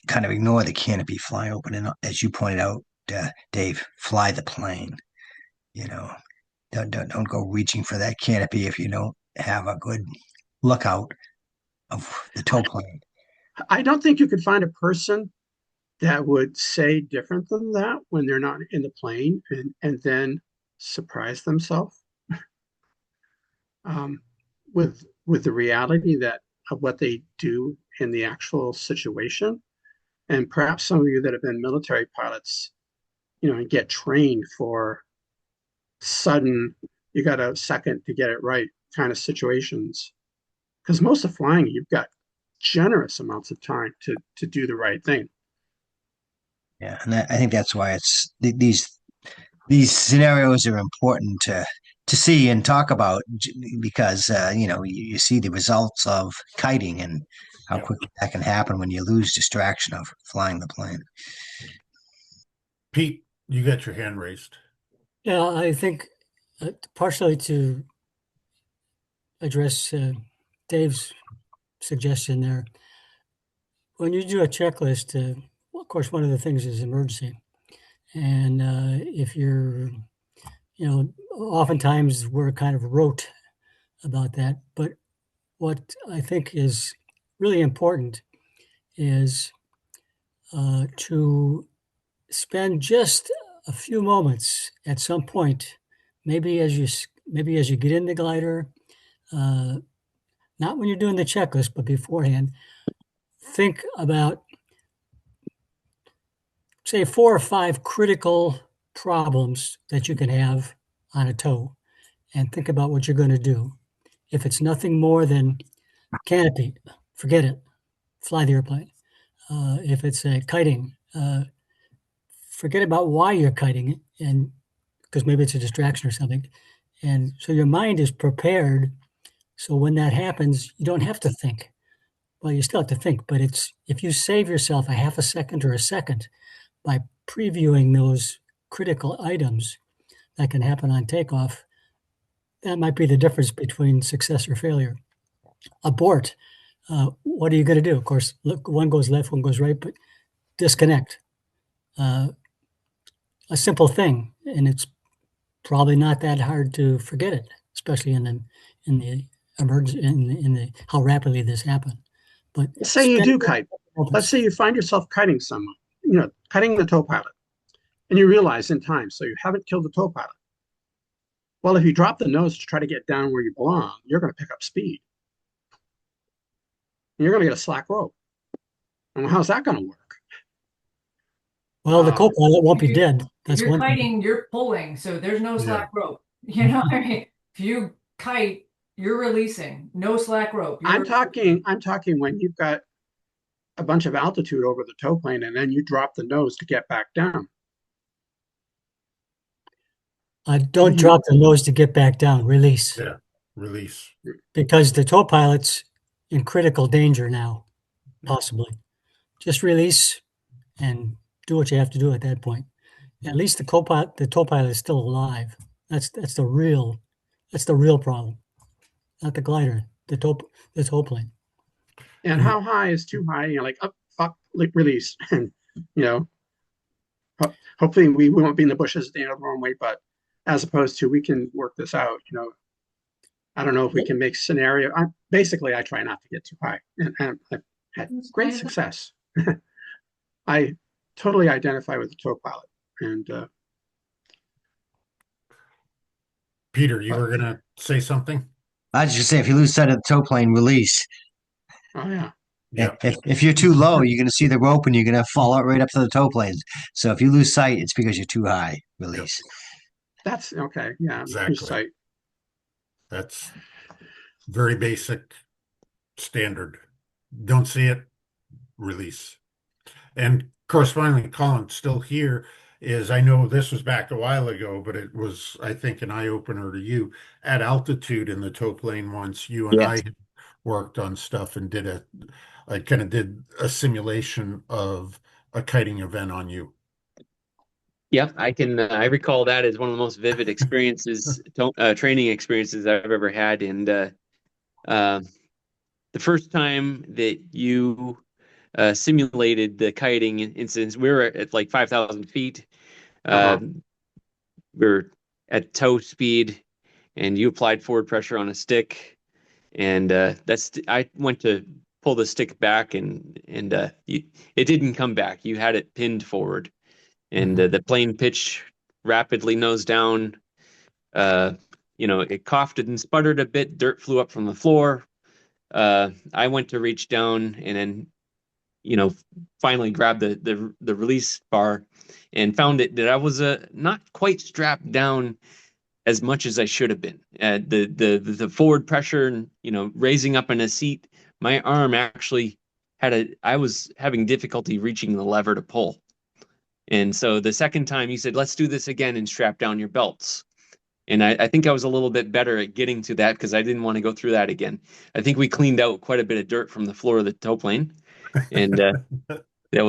kind of ignore the canopy fly open, and as you pointed out, Dave, fly the plane. You know, don't go reaching for that canopy if you don't have a good lookout of the tow plane. I don't think you could find a person that would say different than that when they're not in the plane and then surprise themselves with the reality that of what they do in the actual situation. And perhaps some of you that have been military pilots, you know, and get trained for sudden, you got a second to get it right kind of situations. Because most of flying, you've got generous amounts of time to do the right thing. Yeah, and I think that's why it's these scenarios are important to see and talk about because you see the results of kiting and how quickly that can happen when you lose distraction of flying the plane. Pete, you got your hand raised. Yeah, I think partially to address Dave's suggestion there. When you do a checklist, well, of course, one of the things is emergency. And if you're, oftentimes we're kind of rote about that. But what I think is really important is to spend just a few moments at some point, maybe as you get in the glider, not when you're doing the checklist, but beforehand, think about, say, 4 or 5 critical problems that you can have on a tow, and think about what you're going to do. If it's nothing more than canopy, forget it. Fly the airplane. If it's a kiting, forget about why you're kiting it, and because maybe it's a distraction or something. And so your mind is prepared. So when that happens, you don't have to think. Well, you still have to think, but it's if you save yourself a half a second or a second by previewing those critical items that can happen on takeoff, that might be the difference between success or failure. Abort. What are you going to do? Of course, look, one goes left, one goes right, but disconnect. A simple thing, and it's probably not that hard to forget it, especially in the emergency, in the how rapidly this happened. But say you do kite. Let's say you find yourself kiting someone, kiting the tow pilot, And you realize in time, so you haven't killed the tow pilot. Well, if you drop the nose to try to get down where you belong, you're going to pick up speed. And you're going to get a slack rope. And how's that going to work? Well, the co-pilot won't be dead. If That's you're one thing. kiting, you're pulling, so there's no slack rope. You know, I mean, if you kite, you're releasing, no slack rope. I'm talking when you've got a bunch of altitude over the tow plane and then you drop the nose to get back down. Don't drop the nose to get back down. Release. Yeah, release. Because the tow pilot's in critical danger now, possibly. Just release and do what you have to do at that point. At least the tow pilot is still alive. That's the real problem, not the glider, the tow plane. And how high is too high? You know, like up, like release, and you know, hopefully we won't be in the bushes at the end of the runway. But as opposed to we can work this out. You know, I don't know if we can make scenario. Basically, I try not to get too high, and I've had great success. I totally identify with the tow pilot, and Peter, you were gonna say something? I was just say if you lose sight of the tow plane, release. Oh yeah. Yeah. If you're too low, you're going to see the rope and you're going to fall out right up to the tow planes. So if you lose sight, it's because you're too high. Release. That's okay. Yeah, Exactly. lose sight. That's very basic, standard. Don't see it, release. And correspondingly, Colin, still here is, I know this was back a while ago, but it was, I think, an eye-opener to you. At altitude in the tow plane once, you and I worked on stuff and I kind of did a simulation of a kiting event on you. Yeah, I recall that as one of the most vivid experiences, training experiences I've ever had. And the first time that you simulated the kiting incidents, we were at like 5,000 feet. We were at tow speed, and you applied forward pressure on a stick. And I went to pull the stick back, and it didn't come back. You had it pinned forward, and the plane pitched rapidly nose down. It coughed and sputtered a bit. Dirt flew up from the floor. I went to reach down, and then finally grabbed the release bar, and found that I was not quite strapped down as much as I should have been. The forward pressure and raising up in a seat, my arm actually I was having difficulty reaching the lever to pull. And so the second time you said, let's do this again and strap down your belts. And I think I was a little bit better at getting to that because I didn't want to go through that again. I think we cleaned out quite a bit of dirt from the floor of the tow plane. And that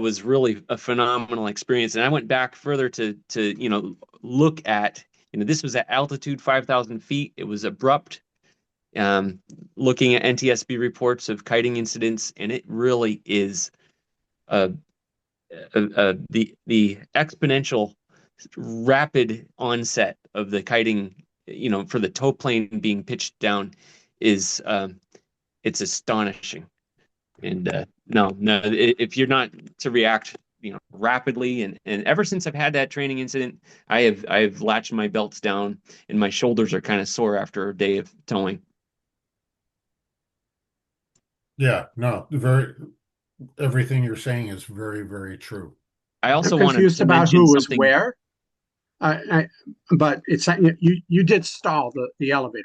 was really a phenomenal experience. And I went back further to look at, this was at altitude 5,000 feet. It was abrupt. Looking at NTSB reports of kiting incidents, and it really is the exponential rapid onset of the kiting, for the tow plane being pitched down is it's astonishing. And no, if you're not to react, rapidly, and ever since I've had that training incident, I've latched my belts down, and my shoulders are kind of sore after a day of towing. Yeah, no, everything you're saying is very, very true. I also I'm confused about who was something... where. But it's you did stall the elevator.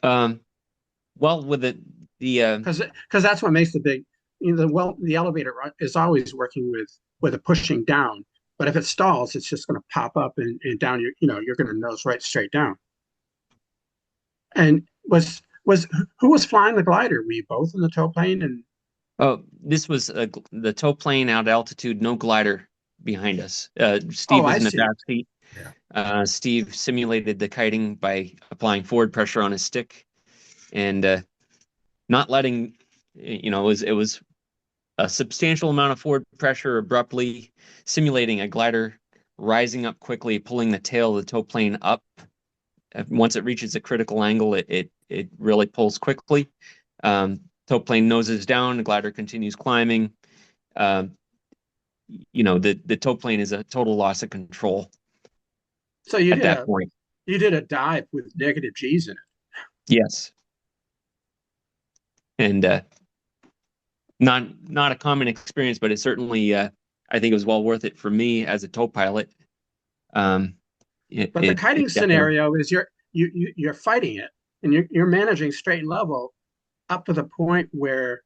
Well, with the because that's what makes the big the elevator is always working with a pushing down, but if it stalls, it's just going to pop up and down. You're going to nose right straight down. And who was flying the glider? Were you both in the tow plane? And oh, this was the tow plane out at altitude, no glider behind us. Steve was in the back seat. Yeah. Steve simulated the kiting by applying forward pressure on his stick, and not letting, it was a substantial amount of forward pressure abruptly, simulating a glider rising up quickly, pulling the tail of the tow plane up. Once it reaches a critical angle, it really pulls quickly. Tow plane noses down, the glider continues climbing, the tow plane is a total loss of control So you at did that a point. you did a dive with negative G's in it. Yes. And not a common experience, but it certainly I think it was well worth it for me as a tow pilot. But the kiting It definitely, scenario is you're fighting it, and you're managing straight and level up to the point where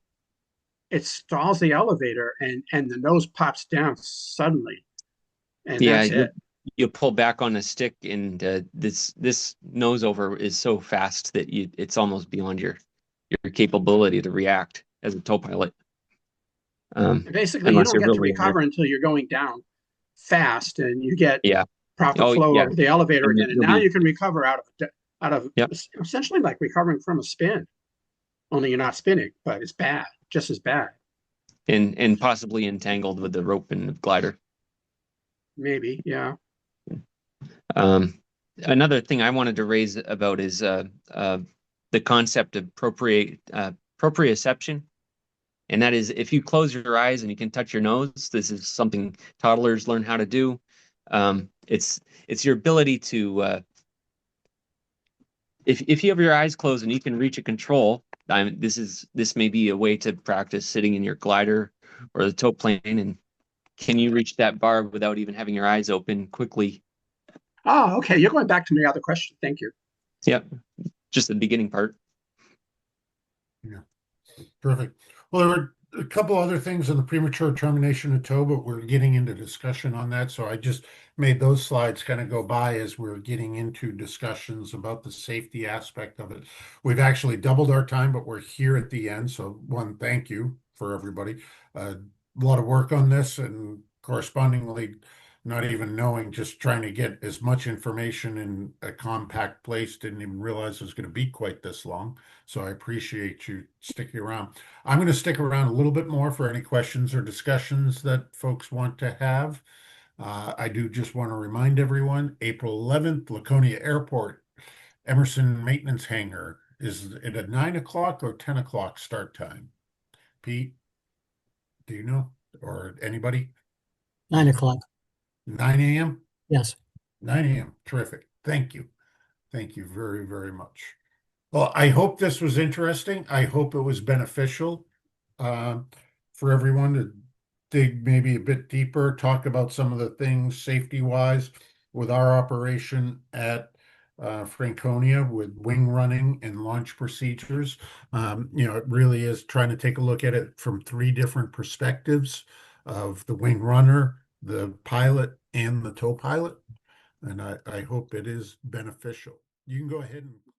it stalls the elevator, and the nose pops down suddenly, and yeah, that's it. you pull back on a stick, and this nose over is so fast that it's almost beyond your capability to react as a tow pilot. Basically, you Unless don't you're get to really in there. recover until you're going down fast, and you get Yeah. proper Oh flow yeah. over the elevator And again. And you'll now be, you can recover out of yep. essentially like recovering from a spin. Only you're not spinning, but it's bad, just as bad. And possibly entangled with the rope and the glider. Maybe, yeah. Another thing I wanted to raise about is the concept of proprioception. And that is if you close your eyes and you can touch your nose, this is something toddlers learn how to do. It's your ability to if you have your eyes closed and you can reach a control, this may be a way to practice sitting in your glider or the tow plane, and can you reach that bar without even having your eyes open quickly? Oh, okay. You're going back to my other question. Thank you. Yep, just the beginning part. Yeah, perfect. Well, there were a couple other things in the premature termination of tow, but we're getting into discussion on that. So I just made those slides kind of go by as we're getting into discussions about the safety aspect of it. We've actually doubled our time, but we're here at the end. So one, thank you for everybody. A lot of work on this and correspondingly not even knowing, just trying to get as much information in a compact place. Didn't even realize it was going to be quite this long. So I appreciate you sticking around. I'm going to stick around a little bit more for any questions or discussions that folks want to have. I do just want to remind everyone, April 11th, Laconia Airport, Emerson Maintenance Hangar. Is it a 9 o'clock or 10 o'clock start time? Pete, do you know? Or anybody? 9 o'clock. 9 a.m.? Yes. 9 a.m. Terrific. Thank you. Thank you very, very much. Well, I hope this was interesting. I hope it was beneficial for everyone to dig maybe a bit deeper, talk about some of the things safety wise with our operation at Franconia with wing running and launch procedures. It really is trying to take a look at it from three different perspectives of the wing runner, the pilot, and the tow pilot. And I hope it is beneficial. You can go ahead and